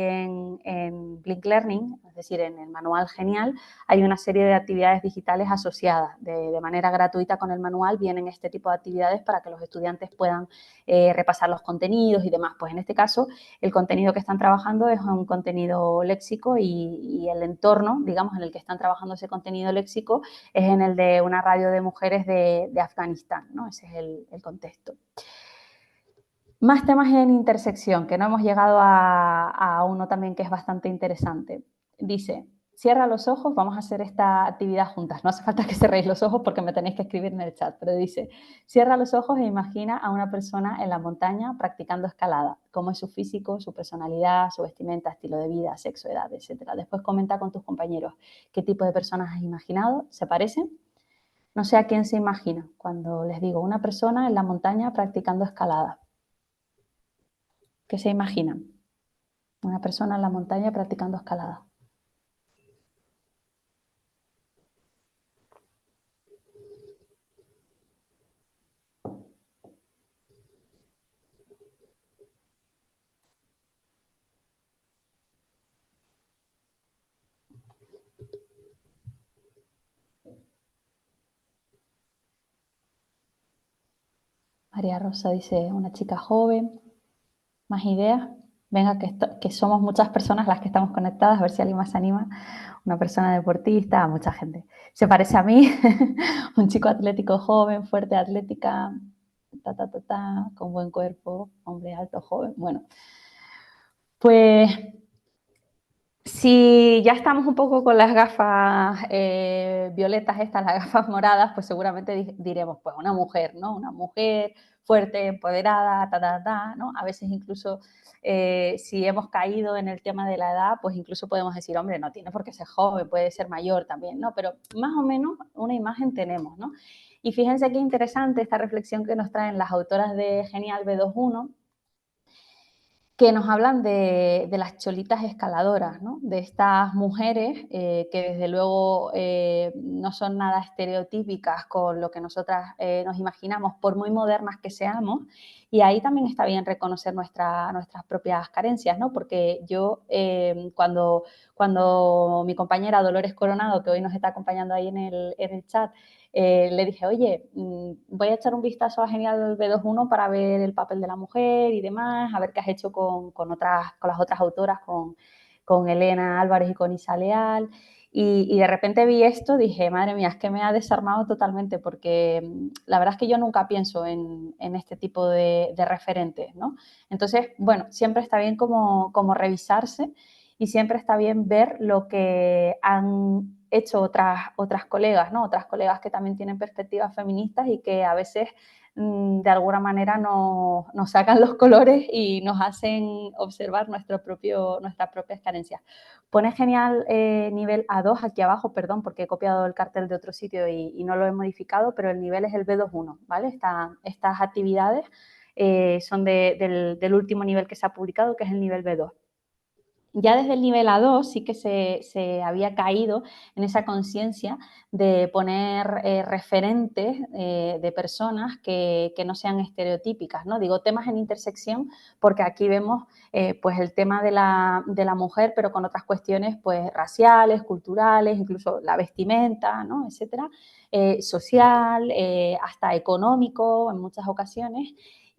en Blink Learning, es decir, en el manual Genial, hay una serie de actividades digitales asociadas. De manera gratuita con el manual vienen este tipo de actividades para que los estudiantes puedan repasar los contenidos y demás. Pues en este caso, el contenido que están trabajando es un contenido léxico y el entorno, digamos, en el que están trabajando ese contenido léxico es en el de una radio de mujeres de Afganistán, ¿no? Ese es el contexto. Más temas en intersección, que no hemos llegado a uno también que es bastante interesante. Dice, cierra los ojos, vamos a hacer esta actividad juntas. No hace falta que cerréis los ojos porque me tenéis que escribir en el chat, pero dice, cierra los ojos e imagina a una persona en la montaña practicando escalada. Cómo es su físico, su personalidad, su vestimenta, estilo de vida, sexo, edad, etc. Después comenta con tus compañeros qué tipo de personas has imaginado, ¿se parecen? No sé a quién se imagina cuando les digo una persona en la montaña practicando escalada. ¿Qué se imaginan? Una persona en la montaña practicando escalada. María Rosa dice, una chica joven. ¿Más ideas? Venga, que somos muchas personas las que estamos conectadas, a ver si alguien más se anima. Una persona deportista, mucha gente. Se parece a mí, un chico atlético joven, fuerte, atlética, con buen cuerpo, hombre alto, joven. Bueno, pues si ya estamos un poco con las gafas violetas estas, las gafas moradas, pues seguramente diremos, pues una mujer, ¿no? Una mujer fuerte, empoderada, ¿no? A veces incluso si hemos caído en el tema de la edad, pues incluso podemos decir, hombre, no tiene por qué ser joven, puede ser mayor también, ¿no? Pero más o menos una imagen tenemos, ¿no? Y fíjense qué interesante esta reflexión que nos traen las autoras de Genial B21, que nos hablan de las cholitas escaladoras, ¿no? De estas mujeres que desde luego no son nada estereotípicas con lo que nosotras nos imaginamos, por muy modernas que seamos, y ahí también está bien reconocer nuestras propias carencias, ¿no? Porque yo cuando mi compañera Dolores Coronado, que hoy nos está acompañando ahí en el chat, le dije, oye, voy a echar un vistazo a Genial B21 para ver el papel de la mujer y demás, a ver qué has hecho con las otras autoras, con Elena Álvarez y con Isa Leal. Y de repente vi esto, dije, madre mía, es que me ha desarmado totalmente, porque la verdad es que yo nunca pienso en este tipo de referentes, ¿no? Entonces, bueno, siempre está bien como revisarse y siempre está bien ver lo que han hecho otras colegas, ¿no? Otras colegas que también tienen perspectivas feministas y que a veces de alguna manera nos sacan los colores y nos hacen observar nuestras propias carencias. Pone genial nivel A2 aquí abajo, perdón, porque he copiado el cartel de otro sitio y no lo he modificado, pero el nivel es el B21, ¿vale? Estas actividades son del último nivel que se ha publicado, que es el nivel B2. Ya desde el nivel A2 sí que se había caído en esa conciencia de poner referentes de personas que no sean estereotípicas, ¿no? Digo temas en intersección porque aquí vemos pues el tema de la mujer, pero con otras cuestiones pues raciales, culturales, incluso la vestimenta, ¿no? Etcétera, social, hasta económico en muchas ocasiones.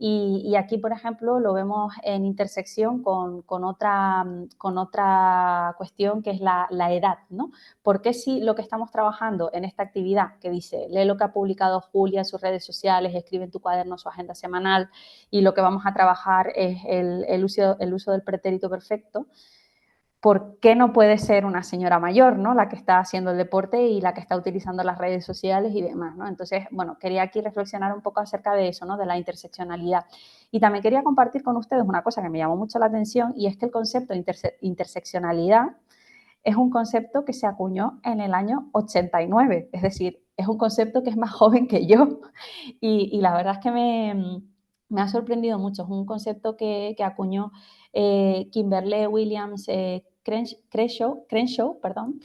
Y aquí, por ejemplo, lo vemos en intersección con otra cuestión que es la edad, ¿no? Porque si lo que estamos trabajando en esta actividad que dice, lee lo que ha publicado Julia en sus redes sociales, escribe en tu cuaderno su agenda semanal y lo que vamos a trabajar es el uso del pretérito perfecto, ¿por qué no puede ser una señora mayor, ¿no? La que está haciendo el deporte y la que está utilizando las redes sociales y demás, ¿no? Entonces, bueno, quería aquí reflexionar un poco acerca de eso, ¿no? De la interseccionalidad. Y también quería compartir con ustedes una cosa que me llamó mucho la atención y es que el concepto de interseccionalidad es un concepto que se acuñó en el año 89, es decir, es un concepto que es más joven que yo y la verdad es que me ha sorprendido mucho. Es un concepto que acuñó Kimberly Williams Crenshaw, perdón,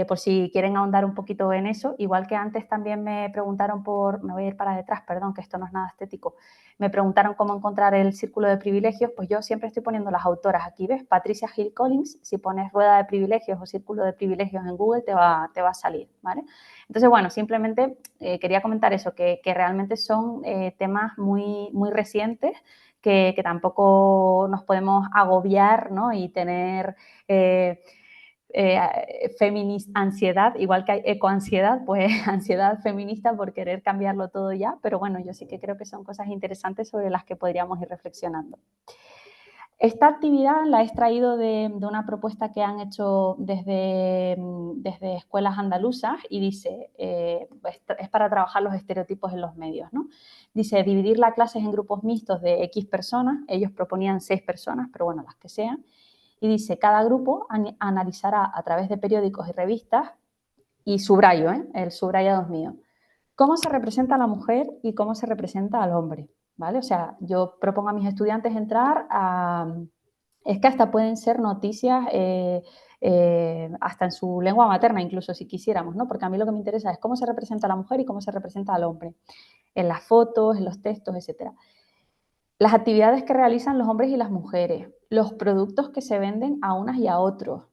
por si quieren ahondar un poquito en eso. Igual que antes también me preguntaron me voy a ir para detrás, perdón, que esto no es nada estético, me preguntaron cómo encontrar el círculo de privilegios, pues yo siempre estoy poniendo las autoras. Aquí ves, Patricia Hill Collins, si pones rueda de privilegios o círculo de privilegios en Google te va a salir, ¿vale? Entonces, bueno, simplemente quería comentar eso, que realmente son temas muy recientes que tampoco nos podemos agobiar, ¿no? Y tener ansiedad, igual que hay ecoansiedad, pues ansiedad feminista por querer cambiarlo todo ya, pero bueno, yo sí que creo que son cosas interesantes sobre las que podríamos ir reflexionando. Esta actividad la he extraído de una propuesta que han hecho desde escuelas andaluzas y dice, es para trabajar los estereotipos en los medios, ¿no? Dice, dividir las clases en grupos mixtos de X personas, ellos proponían 6 personas, pero bueno, las que sean, y dice, cada grupo analizará a través de periódicos y revistas, y subrayo, el subrayado es mío, cómo se representa a la mujer y cómo se representa al hombre, ¿vale? O sea, yo propongo a mis estudiantes entrar a... Es que hasta pueden ser noticias hasta en su lengua materna, incluso si quisiéramos, ¿no? Porque a mí lo que me interesa es cómo se representa a la mujer y cómo se representa al hombre, en las fotos, en los textos, etcétera. Las actividades que realizan los hombres y las mujeres, los productos que se venden a unas y a otros,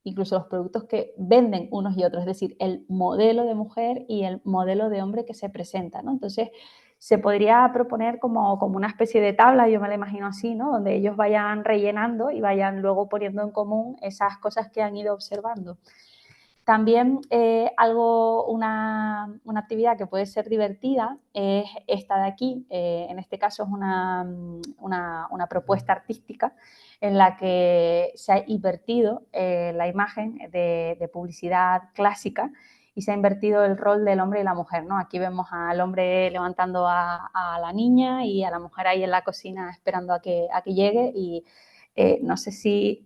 incluso los productos que venden unos y otros, es decir, el modelo de mujer y el modelo de hombre que se presenta, ¿no? Entonces, se podría proponer como una especie de tabla, yo me la imagino así, ¿no? Donde ellos vayan rellenando y vayan luego poniendo en común esas cosas que han ido observando. También una actividad que puede ser divertida es esta de aquí, en este caso es una propuesta artística en la que se ha invertido la imagen de publicidad clásica y se ha invertido el rol del hombre y la mujer, ¿no? Aquí vemos al hombre levantando a la niña y a la mujer ahí en la cocina esperando a que llegue y no sé si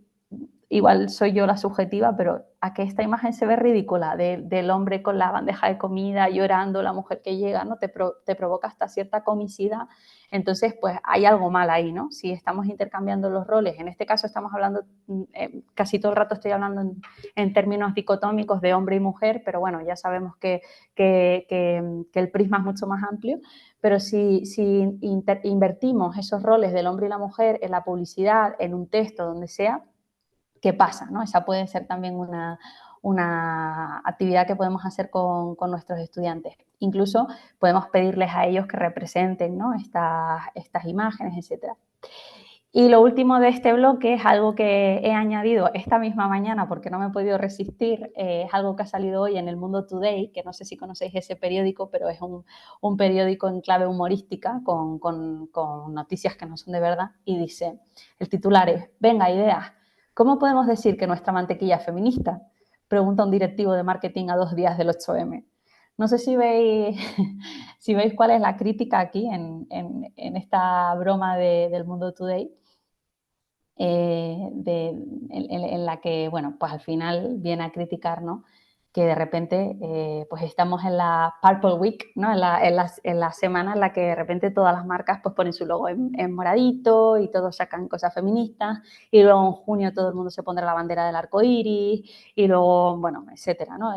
igual soy yo la subjetiva, pero a que esta imagen se ve ridícula del hombre con la bandeja de comida llorando, la mujer que llega, ¿no? Te provoca hasta cierta comicidad. Entonces, pues hay algo mal ahí, ¿no? Si estamos intercambiando los roles, en este caso estamos hablando, casi todo el rato estoy hablando en términos dicotómicos de hombre y mujer, pero bueno, ya sabemos que el prisma es mucho más amplio, pero si invertimos esos roles del hombre y la mujer en la publicidad, en un texto, donde sea, ¿qué pasa? ¿No? Esa puede ser también una actividad que podemos hacer con nuestros estudiantes. Incluso podemos pedirles a ellos que representen, ¿no? estas imágenes, etc. Y lo último de este bloque es algo que he añadido esta misma mañana porque no me he podido resistir, es algo que ha salido hoy en El Mundo Today, que no sé si conocéis ese periódico, pero es un periódico en clave humorística con noticias que no son de verdad, y dice, el titular es, venga, ideas, ¿cómo podemos decir que nuestra mantequilla es feminista? Pregunta un directivo de marketing a 2 días del 8M. No sé si veis, si veis cuál es la crítica aquí en esta broma del Mundo Today, en la que, bueno, pues al final viene a criticar, ¿no? Que de repente pues estamos en la Purple Week, ¿no? En la semana en la que de repente todas las marcas pues ponen su logo en moradito y todos sacan cosas feministas, y luego en junio todo el mundo se pondrá la bandera del arco iris, y luego, bueno, etcétera, ¿no?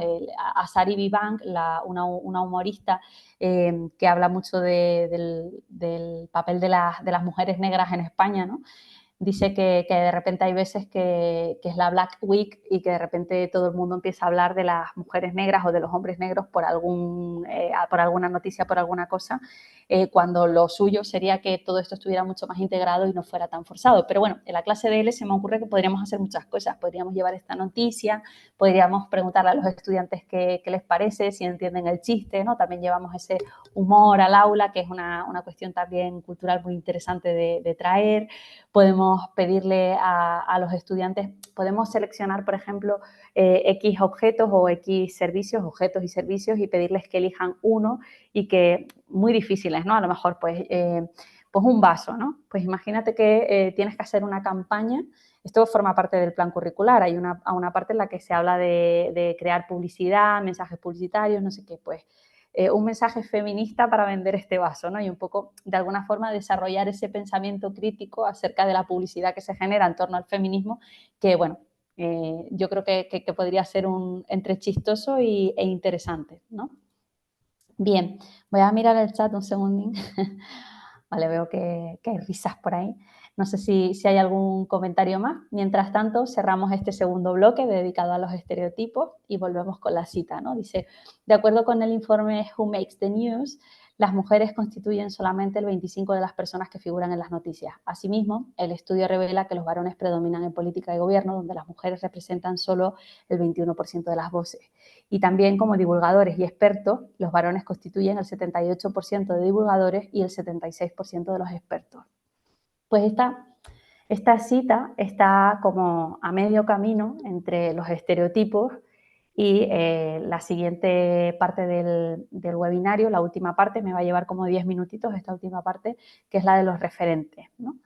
Asari Vivank, una humorista que habla mucho del papel de las mujeres negras en España, ¿no? Dice que de repente hay veces que es la Black Week y que de repente todo el mundo empieza a hablar de las mujeres negras o de los hombres negros por alguna noticia, por alguna cosa, cuando lo suyo sería que todo esto estuviera mucho más integrado y no fuera tan forzado. Pero bueno, en la clase de L se me ocurre que podríamos hacer muchas cosas. Podríamos llevar esta noticia, podríamos preguntarle a los estudiantes qué les parece, si entienden el chiste, ¿no? También llevamos ese humor al aula, que es una cuestión también cultural muy interesante de traer. Podemos pedirle a los estudiantes, podemos seleccionar, por ejemplo, X objetos o X servicios, objetos y servicios, y pedirles que elijan uno y que, muy difíciles, ¿no? A lo mejor, pues un vaso, ¿no? Pues imagínate que tienes que hacer una campaña. Esto forma parte del plan curricular. Hay una parte en la que se habla de crear publicidad, mensajes publicitarios, no sé qué, pues un mensaje feminista para vender este vaso, ¿no? Y un poco, de alguna forma, desarrollar ese pensamiento crítico acerca de la publicidad que se genera en torno al feminismo, que, bueno, yo creo que podría ser entre chistoso e interesante, ¿no? Bien, voy a mirar el chat un segundín. Vale, veo que hay risas por ahí. No sé si hay algún comentario más. Mientras tanto, cerramos este segundo bloque dedicado a los estereotipos y volvemos con la cita, ¿no? Dice, de acuerdo con el informe Who Makes the News, las mujeres constituyen solamente el 25% de las personas que figuran en las noticias. Asimismo, el estudio revela que los varones predominan en política y gobierno, donde las mujeres representan solo el 21% de las voces. Y también, como divulgadores y expertos, los varones constituyen el 78% de divulgadores y el 76% de los expertos. Pues esta cita está como a medio camino entre los estereotipos y la siguiente parte del webinario, la última parte, me va a llevar como 10 minutitos esta última parte, que es la de los referentes, ¿no?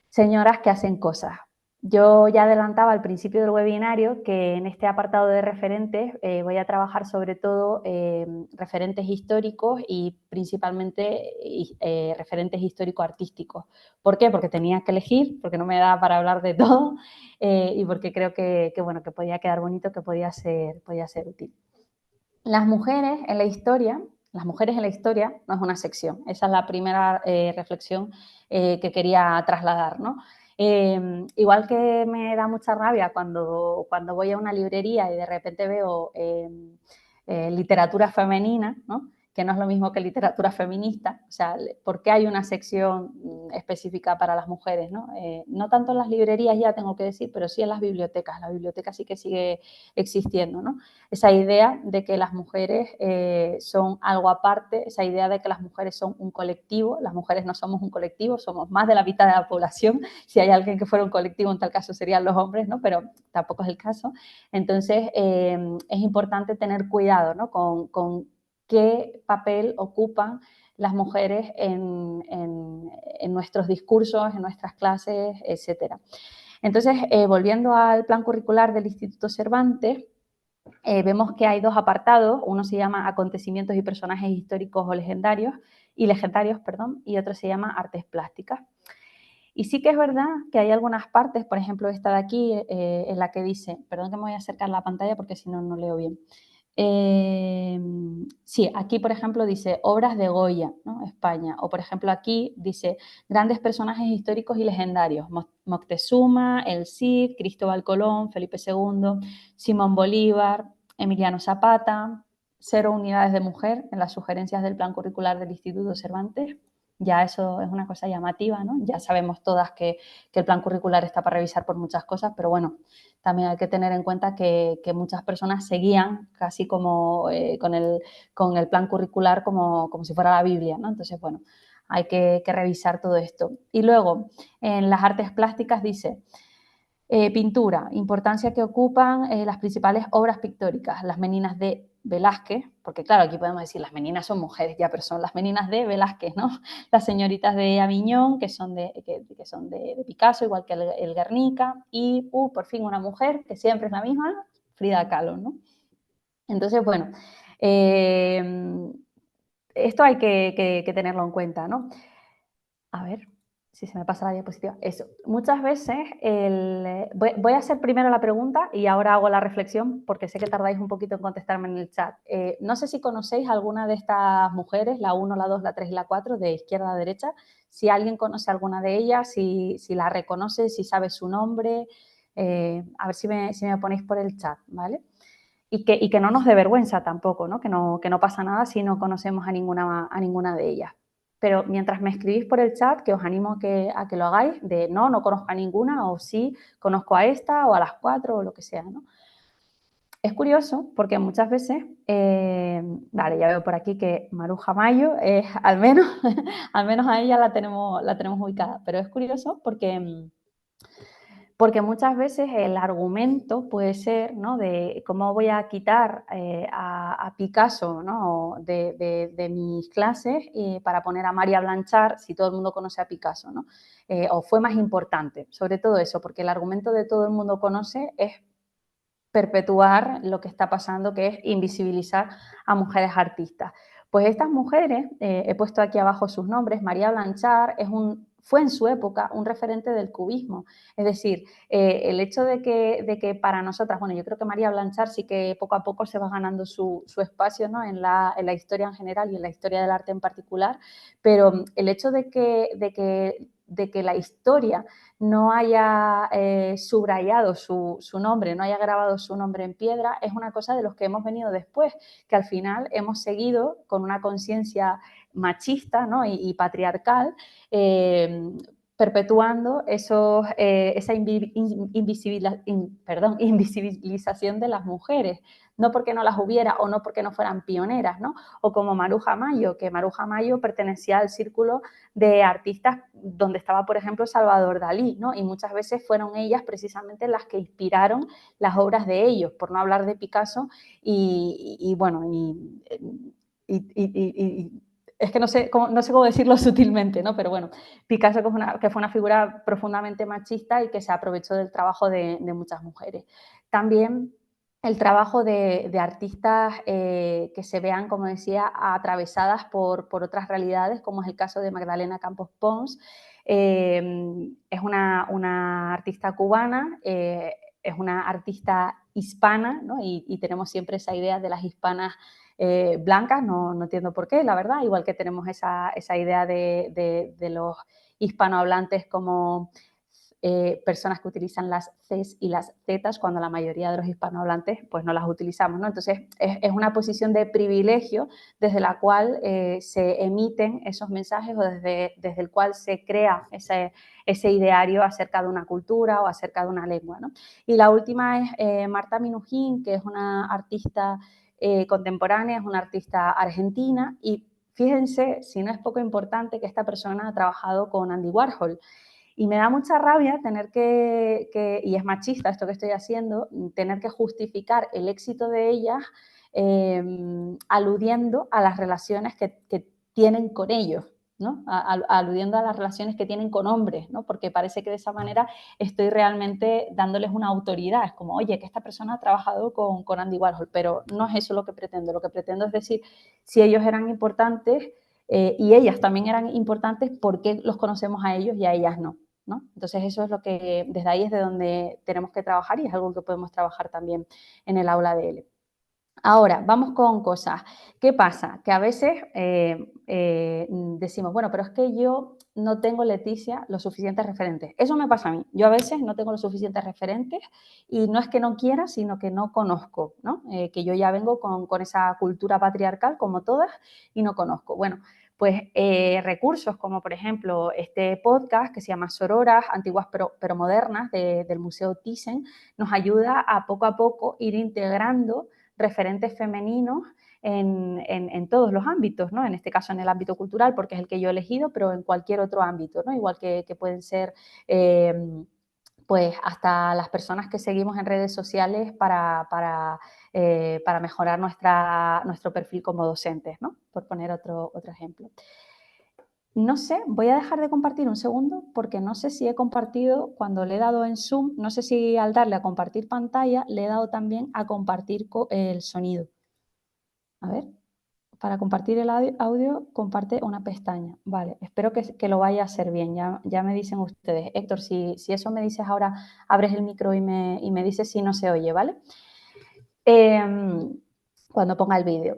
Señoras que hacen cosas. Yo ya adelantaba al principio del webinario que en este apartado de referentes voy a trabajar sobre todo referentes históricos y principalmente referentes histórico-artísticos. ¿Por qué? Porque tenía que elegir, porque no me da para hablar de todo y porque creo bueno, que podía quedar bonito, que podía ser útil. Las mujeres en la historia no es una sección. Esa es la primera reflexión que quería trasladar, ¿no? Igual que me da mucha rabia cuando voy a una librería y de repente veo literatura femenina, ¿no? Que no es lo mismo que literatura feminista, o sea, ¿por qué hay una sección específica para las mujeres? No tanto en las librerías ya tengo que decir, pero sí en las bibliotecas. La biblioteca sí que sigue existiendo, ¿no? Esa idea de que las mujeres son algo aparte, esa idea de que las mujeres son un colectivo. Las mujeres no somos un colectivo, somos más de la mitad de la población. Si hay alguien que fuera un colectivo, en tal caso serían los hombres, ¿no? Pero tampoco es el caso. Entonces, es importante tener cuidado, ¿no? con qué papel ocupan las mujeres en nuestros discursos, en nuestras clases, etcétera. Entonces, volviendo al plan curricular del Instituto Cervantes, vemos que hay dos apartados. Uno se llama acontecimientos y personajes históricos o legendarios, y otro se llama artes plásticas. Y sí que es verdad que hay algunas partes, por ejemplo esta de aquí, en la que dice, perdón que me voy a acercar la pantalla porque si no, no leo bien. Sí, aquí por ejemplo dice obras de Goya, ¿no? España, o por ejemplo aquí dice grandes personajes históricos y legendarios, Moctezuma, el Cid, Cristóbal Colón, Felipe II, Simón Bolívar, Emiliano Zapata, 0 unidades de mujer en las sugerencias del plan curricular del Instituto Cervantes. ya eso es una cosa llamativa, ¿no? Ya sabemos todas que el plan curricular está para revisar por muchas cosas, pero bueno, también hay que tener en cuenta que muchas personas seguían casi como con el plan curricular como si fuera la Biblia, ¿no? Entonces, bueno, hay que revisar todo esto. Y luego, en las artes plásticas dice, pintura, importancia que ocupan las principales obras pictóricas, las meninas de Velázquez, porque claro, aquí podemos decir las meninas son mujeres ya, pero son las meninas de Velázquez, ¿no? Las señoritas de Aviñón, que son de Picasso, igual que el Guernica, y por fin una mujer, que siempre es la misma, Frida Kahlo, ¿no? Entonces, bueno, eh, esto hay que tenerlo en cuenta, ¿no? A ver si se me pasa la diapositiva. Eso. Muchas veces voy a hacer primero la pregunta y ahora hago la reflexión porque sé que tardáis un poquito en contestarme en el chat. No sé si conocéis alguna de estas mujeres, la 1, la 2, la 3 y la 4, de izquierda a derecha. Si alguien conoce alguna de ellas, si la reconoce, si sabe su nombre. A ver si me ponéis por el chat, ¿vale? Y que no nos dé vergüenza tampoco, ¿no? Que no pasa nada si no conocemos a ninguna de ellas. Pero mientras me escribís por el chat, que os animo a que lo hagáis, de no conozco a ninguna, o sí, conozco a esta, o a las 4, o lo que sea, ¿no? Es curioso porque muchas veces, vale, ya veo por aquí que Maruja Mayo es, al menos, al menos a ella la tenemos ubicada, pero es curioso porque muchas veces el argumento puede ser, ¿no?, de cómo voy a quitar a Picasso, ¿no?, de mis clases para poner a María Blanchard si todo el mundo conoce a Picasso, ¿no? O fue más importante, sobre todo eso, porque el argumento de todo el mundo conoce es perpetuar lo que está pasando, que es invisibilizar a mujeres artistas. Pues estas mujeres, he puesto aquí abajo sus nombres, María Blanchard fue en su época un referente del cubismo. Es decir, el hecho de que para nosotras, bueno, yo creo que María Blanchard sí que poco a poco se va ganando su espacio, ¿no?, en la historia en general y en la historia del arte en particular, pero el hecho de que la historia no haya subrayado su nombre, no haya grabado su nombre en piedra, es una cosa de los que hemos venido después, que al final hemos seguido con una conciencia machista, ¿no?, y patriarcal, perpetuando esa invisibilización de las mujeres, no porque no las hubiera o no porque no fueran pioneras, ¿no? O como Maruja Mayo, que Maruja Mayo pertenecía al círculo de artistas donde estaba, por ejemplo, Salvador Dalí, ¿no? Y muchas veces fueron ellas precisamente las que inspiraron las obras de ellos, por no hablar de Picasso bueno, es que no sé cómo decirlo sutilmente, ¿no? Pero bueno, Picasso que fue una figura profundamente machista y que se aprovechó del trabajo de muchas mujeres. También el trabajo de artistas que se vean, como decía, atravesadas por otras realidades, como es el caso de Magdalena Campos Pons. Es una artista cubana, es una artista hispana, ¿no? Y tenemos siempre esa idea de las hispanas blancas, no entiendo por qué, la verdad, igual que tenemos esa idea de los hispanohablantes como personas que utilizan las Cs y las Zs cuando la mayoría de los hispanohablantes pues no las utilizamos, ¿no? Entonces es una posición de privilegio desde la cual se emiten esos mensajes o desde el cual se crea ese ideario acerca de una cultura o acerca de una lengua, ¿no? Y la última es Marta Minujín, que es una artista contemporánea, es una artista argentina y fíjense, si no es poco importante, que esta persona ha trabajado con Andy Warhol. Y me da mucha rabia tener y es machista esto que estoy haciendo, tener que justificar el éxito de ellas aludiendo a las relaciones que tienen con ellos, ¿no? Aludiendo a las relaciones que tienen con hombres, ¿no? Porque parece que de esa manera estoy realmente dándoles una autoridad. Es como, oye, que esta persona ha trabajado con Andy Warhol, pero no es eso lo que pretendo. Lo que pretendo es decir, si ellos eran importantes y ellas también eran importantes, ¿por qué los conocemos a ellos y a ellas no? ¿No? Entonces eso es lo que, desde ahí es de donde tenemos que trabajar y es algo que podemos trabajar también en el aula de L. Ahora, vamos con cosas. ¿Qué pasa? Que a veces decimos, bueno, pero es que yo no tengo, Leticia, los suficientes referentes. Eso me pasa a mí. Yo a veces no tengo los suficientes referentes y no es que no quiera, sino que no conozco, ¿no? Que yo ya vengo con esa cultura patriarcal, como todas, y no conozco. Bueno, pues recursos como por ejemplo este podcast que se llama Sororas, antiguas pero modernas del Museo Thyssen, nos ayuda a poco ir integrando referentes femeninos en todos los ámbitos, ¿no? En este caso en el ámbito cultural, porque es el que yo he elegido, pero en cualquier otro ámbito, ¿no? Igual que pueden ser pues hasta las personas que seguimos en redes sociales para mejorar nuestro perfil como docentes, ¿no? Por poner otro ejemplo. No sé, voy a dejar de compartir un segundo porque no sé si he compartido, cuando le he dado en Zoom, no sé si al darle a compartir pantalla le he dado también a compartir el sonido. A ver, para compartir el audio, comparte una pestaña. Vale, espero que lo vaya a hacer bien, ya me dicen ustedes. Héctor, si eso me dices ahora, abres el micro y me dices si no se oye, ¿vale? Cuando ponga el vídeo.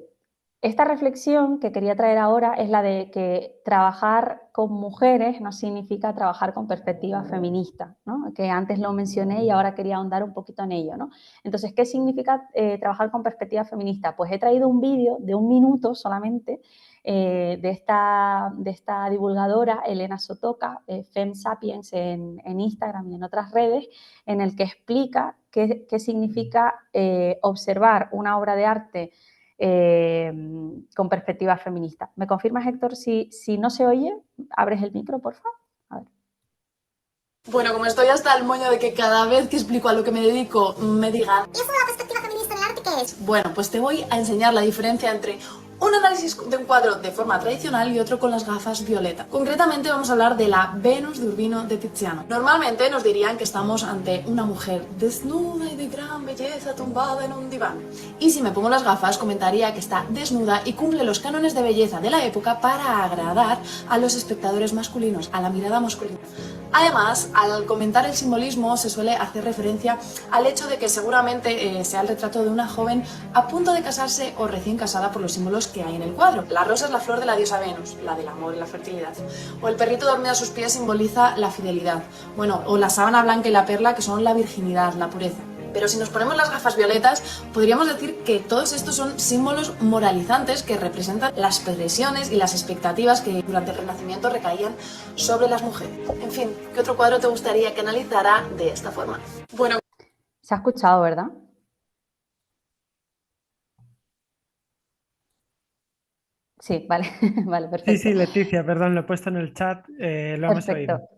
Esta reflexión que quería traer ahora es la de que trabajar con mujeres no significa trabajar con perspectiva feminista, ¿no? Que antes lo mencioné y ahora quería ahondar un poquito en ello, ¿no? Entonces, ¿qué significa trabajar con perspectiva feminista? Pues he traído un vídeo de 1 minuto solamente de esta divulgadora, Elena Sotoka, Fem Sapiens en Instagram y en otras redes, en el que explica qué significa observar una obra de arte con perspectiva feminista. ¿Me confirmas, Héctor, si no se oye? ¿Abres el micro, por favor? A ver. Bueno, como estoy hasta el moño de que cada vez que explico a lo que me dedico me digan ¿y eso de la perspectiva feminista en el arte qué es? Bueno, pues te voy a enseñar la diferencia entre un análisis de un cuadro de forma tradicional y otro con las gafas violeta. Concretamente vamos a hablar de la Venus de Urbino de Tiziano. Normalmente nos dirían que estamos ante una mujer desnuda y de gran belleza tumbada en un diván. Y si me pongo las gafas comentaría que está desnuda y cumple los cánones de belleza de la época para agradar a los espectadores masculinos, a la mirada masculina. Además, al comentar el simbolismo se suele hacer referencia al hecho de que seguramente sea el retrato de una joven a punto de casarse o recién casada por los símbolos que hay en el cuadro. La rosa es la flor de la diosa Venus, la del amor y la fertilidad. O el perrito dormido a sus pies simboliza la fidelidad. Bueno, o la sábana blanca y la perla, que son la virginidad, la pureza. Pero si nos ponemos las gafas violetas, podríamos decir que todos estos son símbolos moralizantes que representan las presiones y las expectativas que durante el Renacimiento recaían sobre las mujeres. En fin, ¿qué otro cuadro te gustaría que analizara de esta forma? Bueno, se ha escuchado, ¿verdad? Sí, vale, vale, perfecto. Sí, Leticia, perdón, lo he puesto en el chat, lo hemos Perfecto, oído.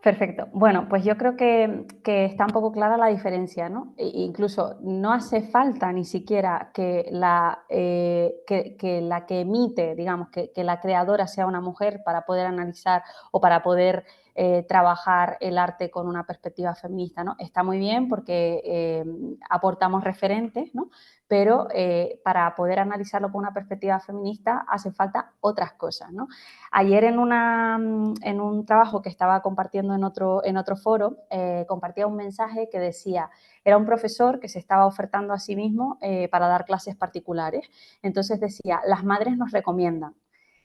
perfecto. Bueno, pues yo creo que está un poco clara la diferencia, ¿no? Incluso no hace falta ni siquiera que la que emite, digamos, que la creadora sea una mujer para poder analizar o para poder trabajar el arte con una perspectiva feminista, ¿no? Está muy bien porque aportamos referentes, ¿no? Pero para poder analizarlo con una perspectiva feminista hace falta otras cosas, ¿no? Ayer en un trabajo que estaba compartiendo en otro foro, compartía un mensaje que decía, era un profesor que se estaba ofertando a sí mismo para dar clases particulares. Entonces decía, las madres nos recomiendan.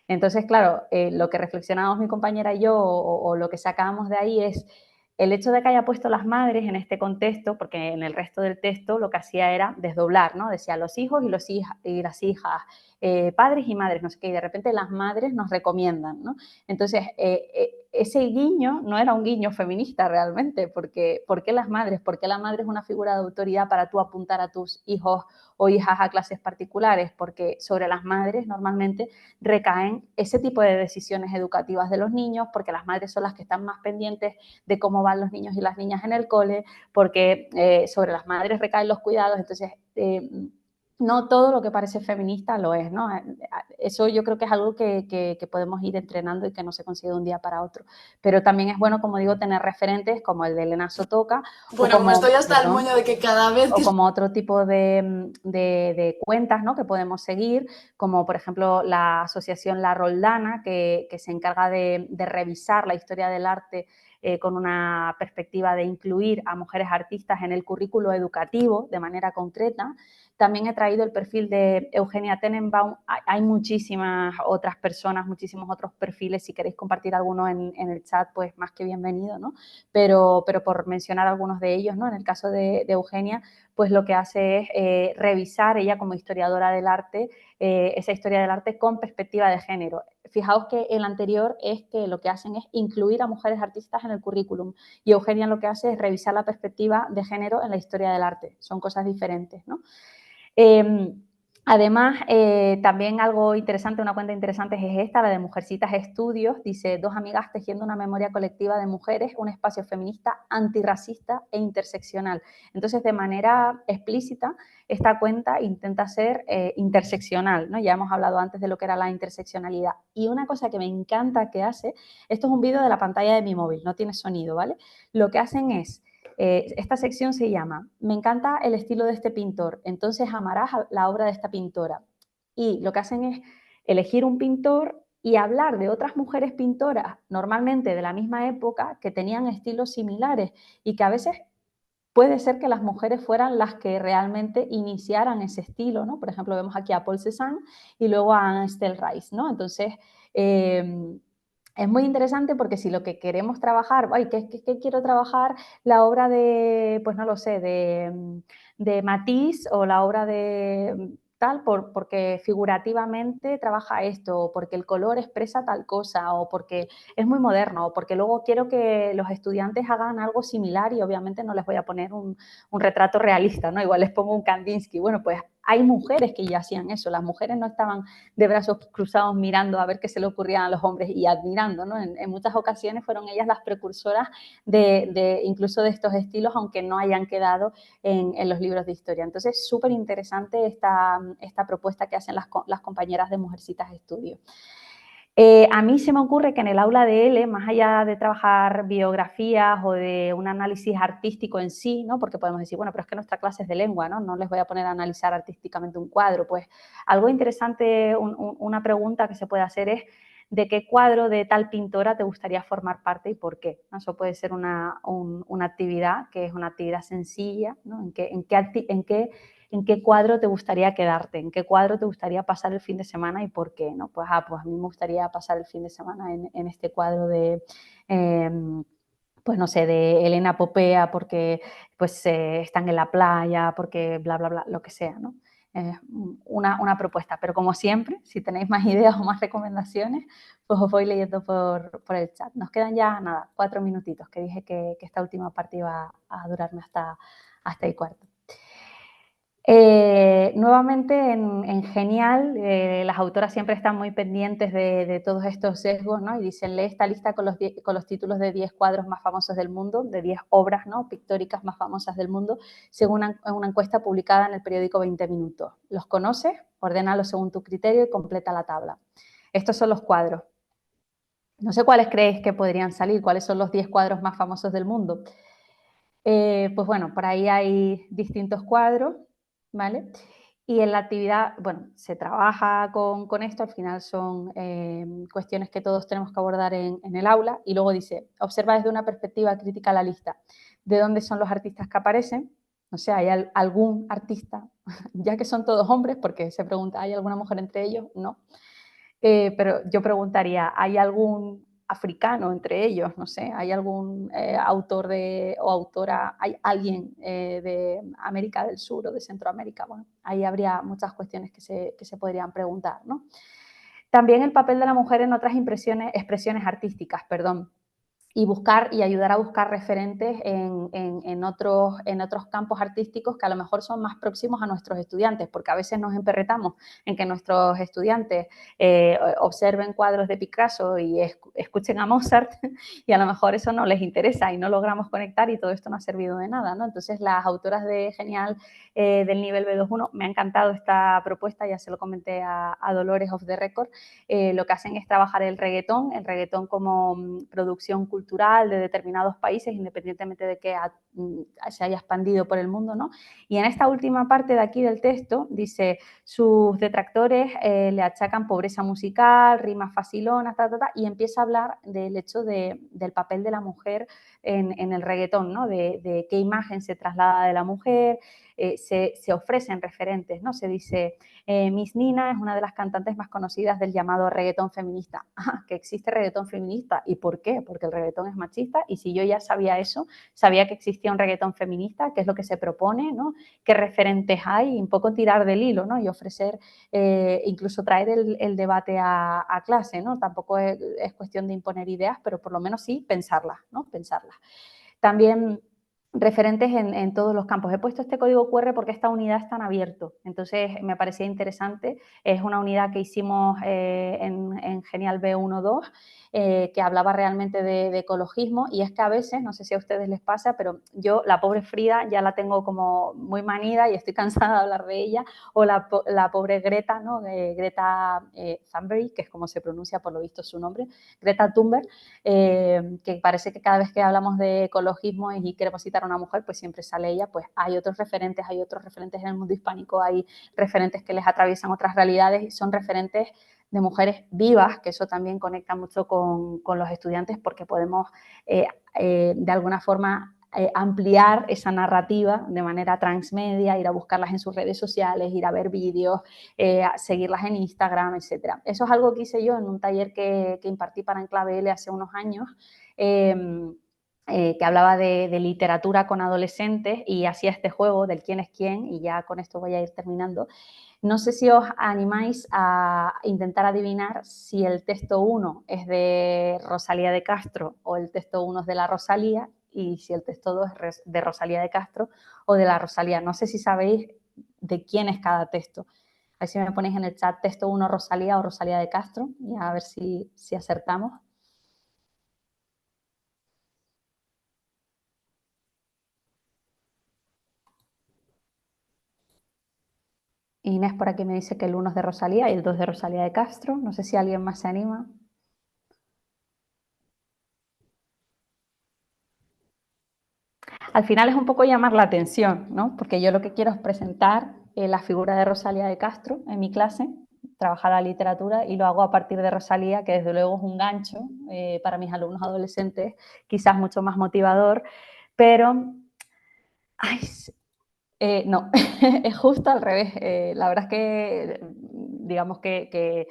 Entonces, claro, lo que reflexionábamos mi compañera y yo o lo que sacábamos de ahí es el hecho de que haya puesto las madres en este contexto, porque en el resto del texto lo que hacía era desdoblar, ¿no? Decía los hijos y las hijas, padres y madres, no sé qué, y de repente las madres nos recomiendan, ¿no? Entonces, ese guiño no era un guiño feminista realmente, porque ¿por qué las madres? ¿Por qué la madre es una figura de autoridad para tú apuntar a tus hijos o hijas a clases particulares? Porque sobre las madres normalmente recaen ese tipo de decisiones educativas de los niños, porque las madres son las que están más pendientes de cómo van los niños y las niñas en el cole, porque sobre las madres recaen los cuidados, entonces no todo lo que parece feminista lo es, ¿no? Eso yo creo que es algo que podemos ir entrenando y que no se consigue de un día para otro. Pero también es bueno, como digo, tener referentes como el de Elena Sotoka. Bueno, como estoy hasta el moño de que cada vez que... O como otro tipo de cuentas, ¿no? Que podemos seguir, como por ejemplo la asociación La Roldana, que se encarga de revisar la historia del arte con una perspectiva de incluir a mujeres artistas en el currículo educativo de manera concreta. También he traído el perfil de Eugenia Tenenbaum. Hay muchísimas otras personas, muchísimos otros perfiles. Si queréis compartir alguno en el chat, pues más que bienvenido, ¿no? Pero por mencionar algunos de ellos, ¿no? En el caso de Eugenia, pues lo que hace es revisar, ella como historiadora del arte, esa historia del arte con perspectiva de género. Fijaos que el anterior es que lo que hacen es incluir a mujeres artistas en el currículum y Eugenia lo que hace es revisar la perspectiva de género en la historia del arte. Son cosas diferentes, ¿no? Además, también algo interesante, una cuenta interesante es esta, la de Mujercitas Estudios. Dice, 2 amigas tejiendo una memoria colectiva de mujeres, un espacio feminista, antirracista e interseccional. Entonces, de manera explícita, esta cuenta intenta ser interseccional, ¿no? Ya hemos hablado antes de lo que era la interseccionalidad. Y una cosa que me encanta que hace, esto es un vídeo de la pantalla de mi móvil, no tiene sonido, ¿vale? Lo que hacen es, esta sección se llama Me encanta el estilo de este pintor, entonces amarás la obra de esta pintora. Y lo que hacen es elegir un pintor y hablar de otras mujeres pintoras, normalmente de la misma época, que tenían estilos similares y que a veces puede ser que las mujeres fueran las que realmente iniciaran ese estilo, ¿no? Por ejemplo, vemos aquí a Paul Cézanne y luego a Anne Stellrice, ¿no? Entonces, es muy interesante porque si lo que queremos trabajar, ay, ¿qué quiero trabajar? La obra de, pues no lo sé, de Matisse o la obra de tal, porque figurativamente trabaja esto, o porque el color expresa tal cosa, o porque es muy moderno, o porque luego quiero que los estudiantes hagan algo similar y obviamente no les voy a poner un retrato realista, ¿no? Igual les pongo un Kandinsky. Bueno, pues hay mujeres que ya hacían eso, las mujeres no estaban de brazos cruzados mirando a ver qué se le ocurrían a los hombres y admirando, ¿no? En muchas ocasiones fueron ellas las precursoras incluso de estos estilos, aunque no hayan quedado en los libros de historia. Entonces, súper interesante esta propuesta que hacen las compañeras de Mujercitas Estudio. A mí se me ocurre que en el aula de L, más allá de trabajar biografías o de un análisis artístico en sí, ¿no? Porque podemos decir, bueno, pero es que nuestra clase es de lengua, ¿no? No les voy a poner a analizar artísticamente un cuadro. Pues algo interesante, una pregunta que se puede hacer es ¿de qué cuadro de tal pintora te gustaría formar parte y por qué? ¿No? Eso puede ser una actividad que es una actividad sencilla, ¿no? ¿En qué cuadro te gustaría quedarte? ¿En qué cuadro te gustaría pasar el fin de semana y por qué? ¿No? Pues a mí me gustaría pasar el fin de semana en este cuadro de, pues no sé, de Elena Popea, porque pues están en la playa, porque bla, bla, bla, lo que sea, ¿no? Una propuesta, pero como siempre, si tenéis más ideas o más recomendaciones, pues os voy leyendo por el chat. Nos quedan ya, nada, 4 minutitos, que dije que esta última parte iba a durarme hasta y cuarto. Nuevamente en Genial, las autoras siempre están muy pendientes de todos estos sesgos, ¿no? Y dicen, lee esta lista con los títulos de 10 cuadros más famosos del mundo, de 10 obras, ¿no? Pictóricas más famosas del mundo, según una encuesta publicada en el periódico 20 Minutos. ¿Los conoces? Ordénalos según tu criterio y completa la tabla. Estos son los cuadros. No sé cuáles creéis que podrían salir, cuáles son los 10 cuadros más famosos del mundo. Pues bueno, por ahí hay distintos cuadros, ¿vale? Y en la actividad, bueno, se trabaja con esto, al final son cuestiones que todos tenemos que abordar en el aula, y luego dice, observa desde una perspectiva crítica la lista. ¿De dónde son los artistas que aparecen? O sea, ¿hay algún artista? Ya que son todos hombres, porque se pregunta, ¿hay alguna mujer entre ellos? No. Pero yo preguntaría, ¿hay algún africano entre ellos? No sé, ¿hay algún autor o autora, hay alguien de América del Sur o de Centroamérica? Bueno, ahí habría muchas cuestiones que se podrían preguntar, ¿no? También el papel de la mujer en otras expresiones artísticas, perdón. Y ayudar a buscar referentes en otros campos artísticos que a lo mejor son más próximos a nuestros estudiantes, porque a veces nos emperretamos en que nuestros estudiantes observen cuadros de Picasso y escuchen a Mozart, y a lo mejor eso no les interesa y no logramos conectar y todo esto no ha servido de nada, ¿no? Entonces, las autoras de Genial del nivel B2.1, me ha encantado esta propuesta, ya se lo comenté a Dolores off the record, lo que hacen es trabajar el reggaetón como producción cultural de determinados países, independientemente de que se haya expandido por el mundo, ¿no? Y en esta última parte de aquí del texto dice, sus detractores le achacan pobreza musical, rimas facilonas, y empieza a hablar del hecho del papel de la mujer en el reggaetón, ¿no? De qué imagen se traslada de la mujer, se ofrecen referentes, ¿no? Se dice, Miss Nina es una de las cantantes más conocidas del llamado reggaetón feminista. Ah, que existe reggaetón feminista. ¿Y por qué? Porque el reggaetón es machista, y si yo ya sabía eso, sabía que existía un reggaetón feminista, qué es lo que se propone, ¿no? Qué referentes hay, y un poco tirar del hilo, ¿no? Y ofrecer, incluso traer el debate a clase, ¿no? Tampoco es cuestión de imponer ideas, pero por lo menos sí pensarlas, ¿no? Pensarlas. También referentes en todos los campos. He puesto este código QR porque esta unidad está en abierto, entonces me parecía interesante. Es una unidad que hicimos en Genial B1-2, que hablaba realmente de ecologismo, y es que a veces, no sé si a ustedes les pasa, pero yo, la pobre Frida, ya la tengo como muy manida y estoy cansada de hablar de ella, o la pobre Greta, ¿no? De Greta Thunberg, que es como se pronuncia por lo visto su nombre, Greta Thunberg, que parece que cada vez que hablamos de ecologismo y queremos citar a una mujer, pues siempre sale ella. Pues hay otros referentes en el mundo hispánico, hay referentes que les atraviesan otras realidades, y son referentes de mujeres vivas, que eso también conecta mucho con los estudiantes, porque podemos de alguna forma ampliar esa narrativa de manera transmedia, ir a buscarlas en sus redes sociales, ir a ver vídeos, seguirlas en Instagram, etc. Eso es algo que hice yo en un taller que impartí para Enclave L hace unos años, que hablaba de literatura con adolescentes, y hacía este juego del quién es quién, y ya con esto voy a ir terminando. No sé si os animáis a intentar adivinar si el texto 1 es de Rosalía de Castro o el texto 1 es de la Rosalía, y si el texto 2 es de Rosalía de Castro o de la Rosalía. No sé si sabéis de quién es cada texto. A ver si me ponéis en el chat texto 1 Rosalía o Rosalía de Castro, y a ver si acertamos. Inés por aquí me dice que el 1 es de Rosalía y el 2 de Rosalía de Castro. No sé si alguien más se anima. Al final es un poco llamar la atención, ¿no? Porque yo lo que quiero es presentar la figura de Rosalía de Castro en mi clase, trabajar la literatura, y lo hago a partir de Rosalía, que desde luego es un gancho para mis alumnos adolescentes, quizás mucho más motivador, pero ay, no, es justo al revés. La verdad es que, digamos que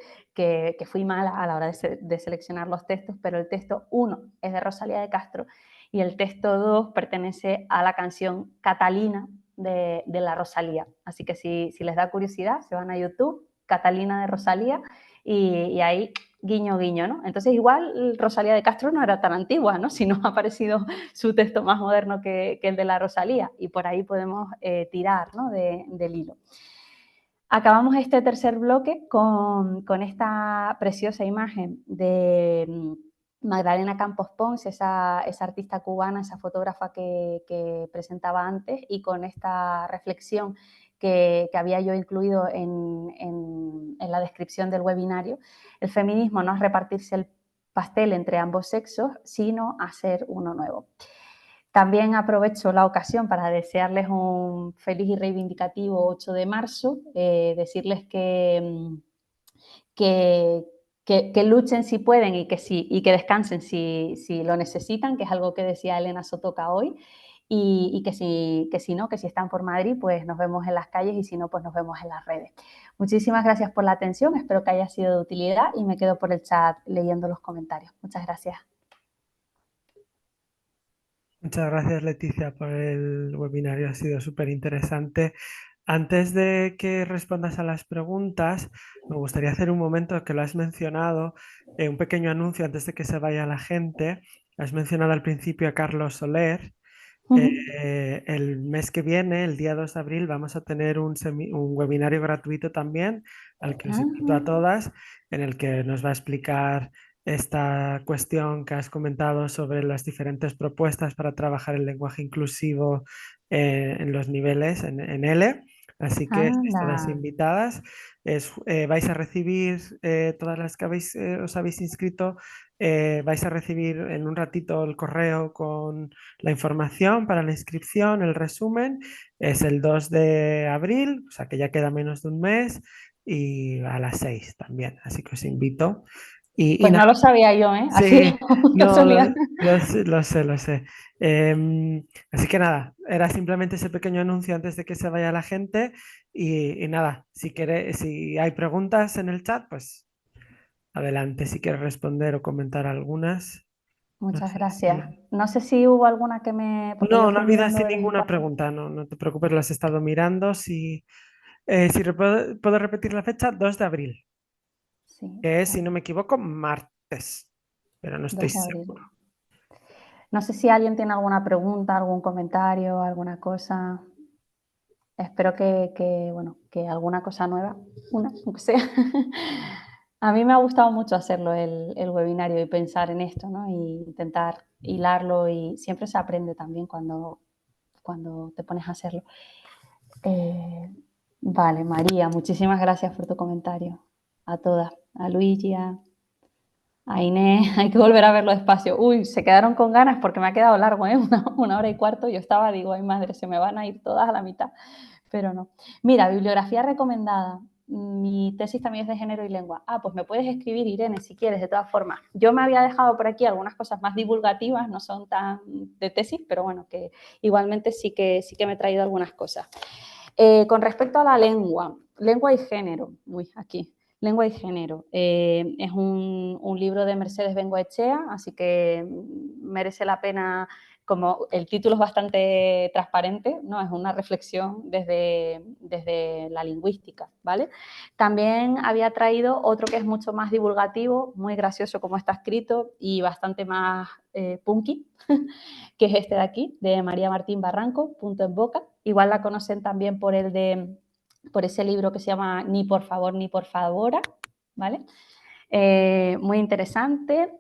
fui mala a la hora de seleccionar los textos, pero el texto 1 es de Rosalía de Castro y el texto 2 pertenece a la canción Catalina de la Rosalía. Así que si les da curiosidad, se van a YouTube, Catalina de Rosalía, y ahí guiño, guiño, ¿no? Entonces igual Rosalía de Castro no era tan antigua, ¿no? Si no ha aparecido su texto más moderno que el de la Rosalía, y por ahí podemos tirar, ¿no? del hilo. Acabamos este tercer bloque con esta preciosa imagen de Magdalena Campos Pons, esa artista cubana, esa fotógrafa que presentaba antes, y con esta reflexión que había yo incluido en la descripción del webinario. El feminismo no es repartirse el pastel entre ambos sexos, sino hacer uno nuevo. También aprovecho la ocasión para desearles un feliz y reivindicativo 8 de marzo, decirles que luchen si pueden y que descansen si lo necesitan, que es algo que decía Elena Sotoca hoy, y que si están por Madrid, pues nos vemos en las calles, y si no, pues nos vemos en las redes. Muchísimas gracias por la atención, espero que haya sido de utilidad, y me quedo por el chat leyendo los comentarios. Muchas gracias. Muchas gracias, Leticia, por el webinario, ha sido súper interesante. Antes de que respondas a las preguntas, me gustaría hacer un momento que lo has mencionado, un pequeño anuncio antes de que se vaya la gente. Has mencionado al principio a Carlos Soler. El mes que viene, el día 2 de abril, vamos a tener un webinario gratuito también, al que os invito a todas, en el que nos va a explicar esta cuestión que has comentado sobre las diferentes propuestas para trabajar el lenguaje inclusivo en los niveles en L. Así que estáis todas invitadas. Vais a recibir, todas las que os habéis inscrito, vais a recibir en un ratito el correo con la información para la inscripción. El resumen es el 2 de abril, o sea que ya queda menos de un mes, y a las 6 también. Así que os invito Pues no Nada, lo sabía yo, ¿eh? Así sí, por no, casualidad. lo sé, lo sé. Así que nada, era simplemente ese pequeño anuncio antes de que se vaya la gente y nada, si hay preguntas en el chat, pues adelante, si quieres responder o comentar algunas. No Muchas sé gracias. si... No sé si hubo alguna que me... Porque yo No, no fui olvidaste mirando de vez en ninguna cuando. pregunta, no, no te preocupes, lo has estado mirando. ¿Puedo repetir la fecha? 2 de abril, Sí, que es, a si no ver, me equivoco, martes, pero no estoy 2 de abril. seguro. No sé si alguien tiene alguna pregunta, algún comentario, alguna cosa. Espero bueno, que alguna cosa nueva, una, aunque sea. A mí me ha gustado mucho hacerlo, el webinario, y pensar en esto, ¿no? Y intentar hilarlo, y siempre se aprende también cuando te pones a hacerlo. Vale, María, muchísimas gracias por tu comentario. A todas, a Luigi, a Inés, hay que volver a verlo despacio. Uy, se quedaron con ganas porque me ha quedado largo, ¿eh? Una hora y cuarto. Yo estaba, digo, ay madre, se me van a ir todas a la mitad, pero no. Mira, bibliografía recomendada. Mi tesis también es de género y lengua. Ah, pues me puedes escribir, Irene, si quieres, de todas formas. Yo me había dejado por aquí algunas cosas más divulgativas, no son tan de tesis, pero bueno, que igualmente sí que me he traído algunas cosas. Con respecto a la lengua y género, aquí, lengua y género, es un libro de Mercedes Bengoechea, así que merece la pena, como el título es bastante transparente, ¿no? Es una reflexión desde la lingüística, ¿vale? También había traído otro que es mucho más divulgativo, muy gracioso como está escrito y bastante más punky, que es este de aquí, de María Martín Barranco, Punto en Boca. Igual la conocen también por ese libro que se llama Ni por favor, ni por favora, ¿vale? Muy interesante.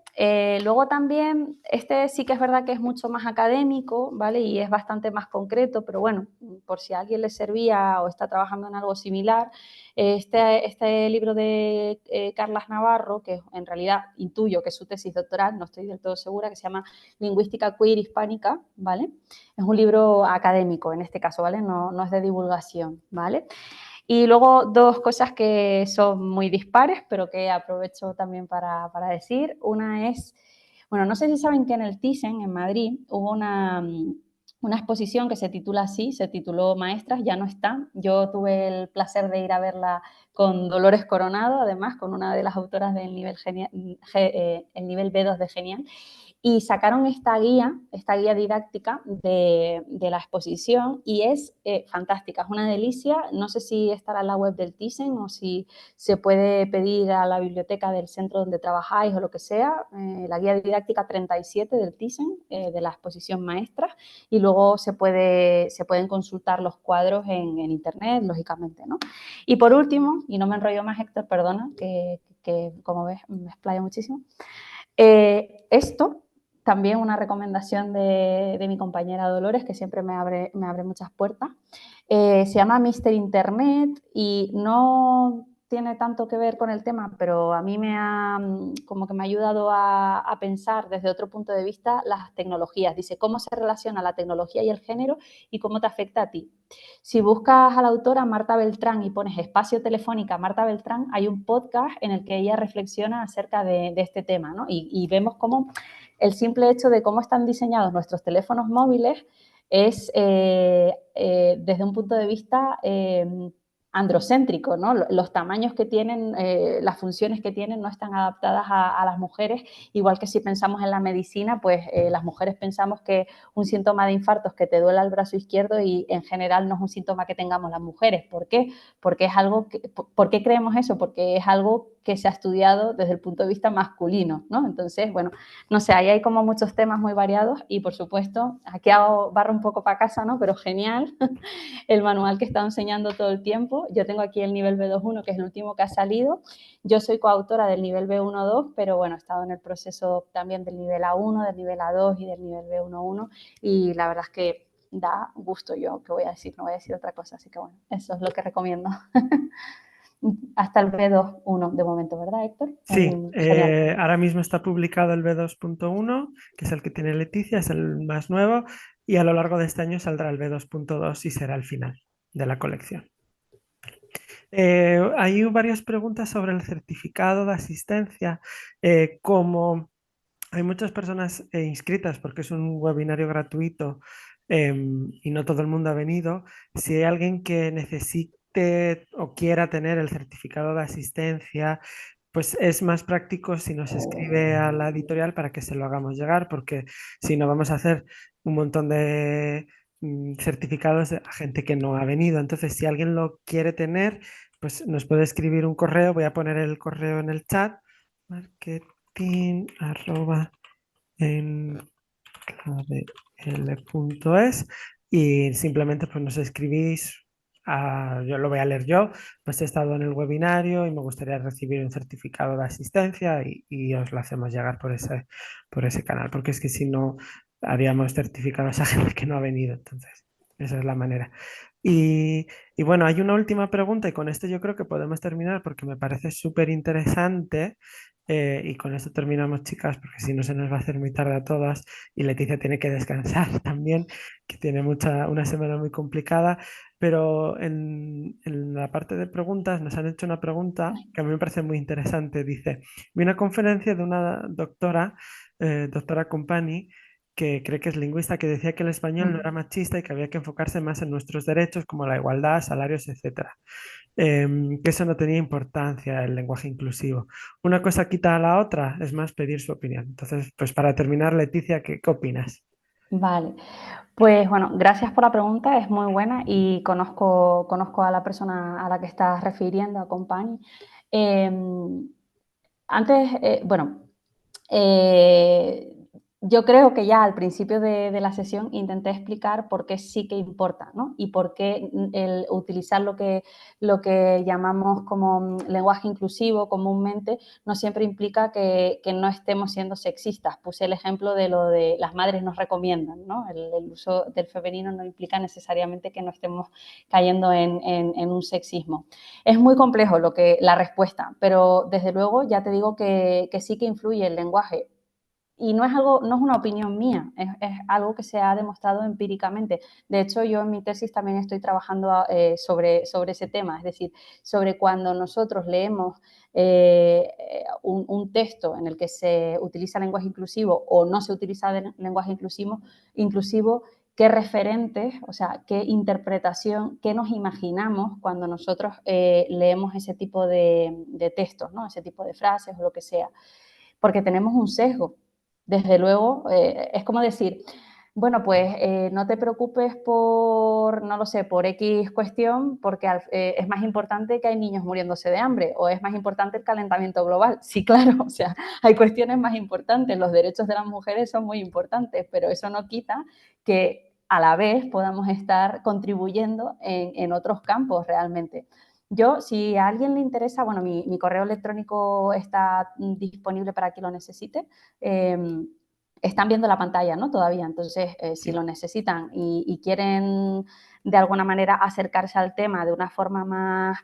Luego también, este sí que es verdad que es mucho más académico, ¿vale? Y es bastante más concreto, pero bueno, por si a alguien le servía o está trabajando en algo similar, este libro de Carlas Navarro, que en realidad intuyo que es su tesis doctoral, no estoy del todo segura, que se llama Lingüística Queer Hispánica, ¿vale? Es un libro académico en este caso, ¿vale? No es de divulgación, ¿vale? Y luego dos cosas que son muy dispares, pero que aprovecho también para decir. Una es, bueno, no sé si saben que en el Thyssen, en Madrid, hubo una exposición que se titula así, se tituló Maestras, ya no está. Yo tuve el placer de ir a verla con Dolores Coronado, además, con una de las autoras del nivel, el nivel B2 de Genial. Y sacaron esta guía didáctica de la exposición, y es fantástica, es una delicia. No sé si estará en la web del Thyssen o si se puede pedir a la biblioteca del centro donde trabajáis o lo que sea, la guía didáctica 37 del Thyssen, de la exposición Maestras, y luego se pueden consultar los cuadros en internet, lógicamente, ¿no? Y por último, y no me enrollo más, Héctor, perdona, que como ves me explayo muchísimo, esto también una recomendación de mi compañera Dolores, que siempre me abre muchas puertas. Se llama Mister Internet y no tiene tanto que ver con el tema, pero a mí como que me ha ayudado a pensar desde otro punto de vista las tecnologías. Dice cómo se relaciona la tecnología y el género y cómo te afecta a ti. Si buscas a la autora Marta Beltrán y pones espacio telefónica Marta Beltrán, hay un podcast en el que ella reflexiona acerca de este tema, ¿no? Y vemos cómo el simple hecho de cómo están diseñados nuestros teléfonos móviles es, desde un punto de vista androcéntrico, ¿no? Los tamaños que tienen, las funciones que tienen no están adaptadas a las mujeres, igual que si pensamos en la medicina, pues las mujeres pensamos que un síntoma de infarto es que te duela el brazo izquierdo y en general no es un síntoma que tengamos las mujeres. ¿Por qué? Porque es algo ¿por qué creemos eso? Porque es algo que se ha estudiado desde el punto de vista masculino, ¿no? Entonces, bueno, no sé, ahí hay como muchos temas muy variados y, por supuesto, aquí hago barro un poco para casa, ¿no? Pero genial el manual que he estado enseñando todo el tiempo. Yo tengo aquí el nivel B2.1, que es el último que ha salido. Yo soy coautora del nivel B1.2, pero bueno, he estado en el proceso también del nivel A1, del nivel A2 y del nivel B1.1, y la verdad es que da gusto. Yo, ¿qué voy a decir? No voy a decir otra cosa, así que bueno, eso es lo que recomiendo. Hasta el B2.1 de momento, ¿verdad, Héctor? Sí, Genial. ahora mismo está publicado el B2.1, que es el que tiene Leticia, es el más nuevo, y a lo largo de este año saldrá el B2.2 y será el final de la colección. Hay varias preguntas sobre el certificado de asistencia. Como hay muchas personas inscritas porque es un webinario gratuito, y no todo el mundo ha venido, si hay alguien que necesite o quiera tener el certificado de asistencia, pues es más práctico si nos escribe a la editorial para que se lo hagamos llegar, porque si no vamos a hacer un montón de certificados a gente que no ha venido. Entonces, si alguien lo quiere tener, pues nos puede escribir un correo. Voy a poner el correo en el chat: marketing arroba enclavel.es, y simplemente pues nos escribís. Yo lo voy a leer yo, pues he estado en el webinario y me gustaría recibir un certificado de asistencia, y os lo hacemos llegar por ese canal, porque es que si no haríamos certificados a gente que no ha venido. Entonces esa es la manera. Y, y bueno, hay una última pregunta y con esto yo creo que podemos terminar porque me parece súper interesante. Y con esto terminamos, chicas, porque si no se nos va a hacer muy tarde a todas, y Leticia tiene que descansar también, que tiene una semana muy complicada. Pero en la parte de preguntas nos han hecho una pregunta que a mí me parece muy interesante. Dice: vi una conferencia de una doctora, doctora Compani, que cree que es lingüista, que decía que el español no era machista y que había que enfocarse más en nuestros derechos como la igualdad, salarios, etcétera. Que eso no tenía importancia, el lenguaje inclusivo. Una cosa quita a la otra, es más pedir su opinión. Entonces, pues para terminar, Leticia, ¿qué opinas? Vale, pues bueno, gracias por la pregunta, es muy buena y conozco a la persona a la que estás refiriendo, a Company. Eh, Antes, bueno, eh, yo creo que ya al principio de la sesión intenté explicar por qué sí que importa, ¿no? Y por qué el utilizar lo que llamamos como lenguaje inclusivo comúnmente no siempre implica que no estemos siendo sexistas. Puse el ejemplo de lo de las madres nos recomiendan, ¿no? El uso del femenino no implica necesariamente que no estemos cayendo en un sexismo. Es muy complejo la respuesta, pero desde luego ya te digo que sí que influye el lenguaje. Y no es una opinión mía, es algo que se ha demostrado empíricamente. De hecho, yo en mi tesis también estoy trabajando sobre ese tema, es decir, sobre cuando nosotros leemos un texto en el que se utiliza lenguaje inclusivo o no se utiliza lenguaje inclusivo, qué referentes, o sea, qué interpretación, qué nos imaginamos cuando nosotros leemos ese tipo de textos, ¿no? Ese tipo de frases o lo que sea. Porque tenemos un sesgo. Desde luego, es como decir, bueno, pues no te preocupes por, no lo sé, por X cuestión, porque es más importante que hay niños muriéndose de hambre, o es más importante el calentamiento global. Sí, claro, o sea, hay cuestiones más importantes, los derechos de las mujeres son muy importantes, pero eso no quita que a la vez podamos estar contribuyendo en otros campos realmente. Yo, si a alguien le interesa, bueno, mi correo electrónico está disponible para quien lo necesite. Están viendo la pantalla, ¿no? Todavía. Entonces, si lo necesitan y quieren de alguna manera acercarse al tema de una forma más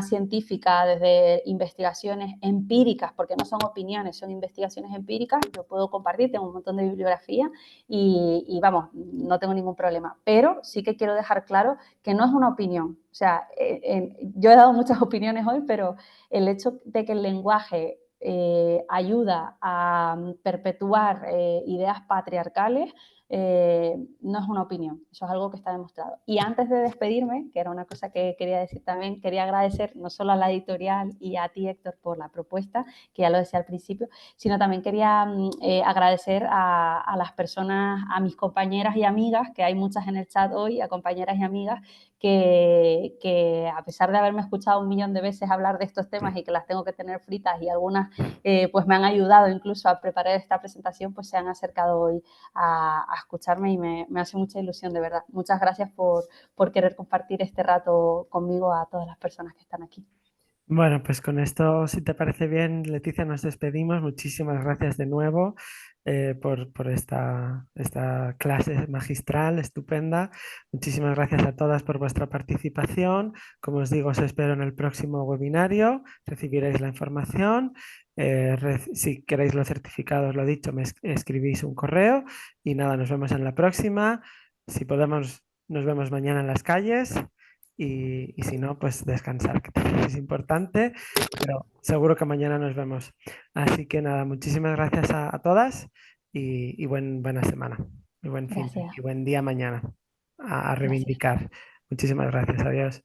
científica, desde investigaciones empíricas, porque no son opiniones, son investigaciones empíricas, yo puedo compartir, tengo un montón de bibliografía y vamos, no tengo ningún problema. Pero sí que quiero dejar claro que no es una opinión. O sea, yo he dado muchas opiniones hoy, pero el hecho de que el lenguaje ayuda a perpetuar ideas patriarcales no es una opinión, eso es algo que está demostrado. Y antes de despedirme, que era una cosa que quería decir también, quería agradecer no solo a la editorial y a ti, Héctor, por la propuesta, que ya lo decía al principio, sino también quería agradecer a las personas, a mis compañeras y amigas, que hay muchas en el chat hoy, a compañeras y amigas que a pesar de haberme escuchado 1.000.000 de veces hablar de estos temas y que las tengo que tener fritas y algunas pues me han ayudado incluso a preparar esta presentación, pues se han acercado hoy a escucharme y me hace mucha ilusión, de verdad. Muchas gracias por querer compartir este rato conmigo a todas las personas que están aquí. Bueno, pues con esto, si te parece bien, Leticia, nos despedimos. Muchísimas gracias de nuevo por esta clase magistral, estupenda. Muchísimas gracias a todas por vuestra participación. Como os digo, os espero en el próximo webinario. Recibiréis la información. Si queréis los certificados, lo dicho, me escribís un correo. Y nada, nos vemos en la próxima. Si podemos, nos vemos mañana en las calles. y si no, pues descansar, que también es importante, pero seguro que mañana nos vemos. Así que nada, muchísimas gracias a todas y buena semana, y buen fin Gracias, y buen día mañana a gracias. reivindicar. Muchísimas gracias, adiós.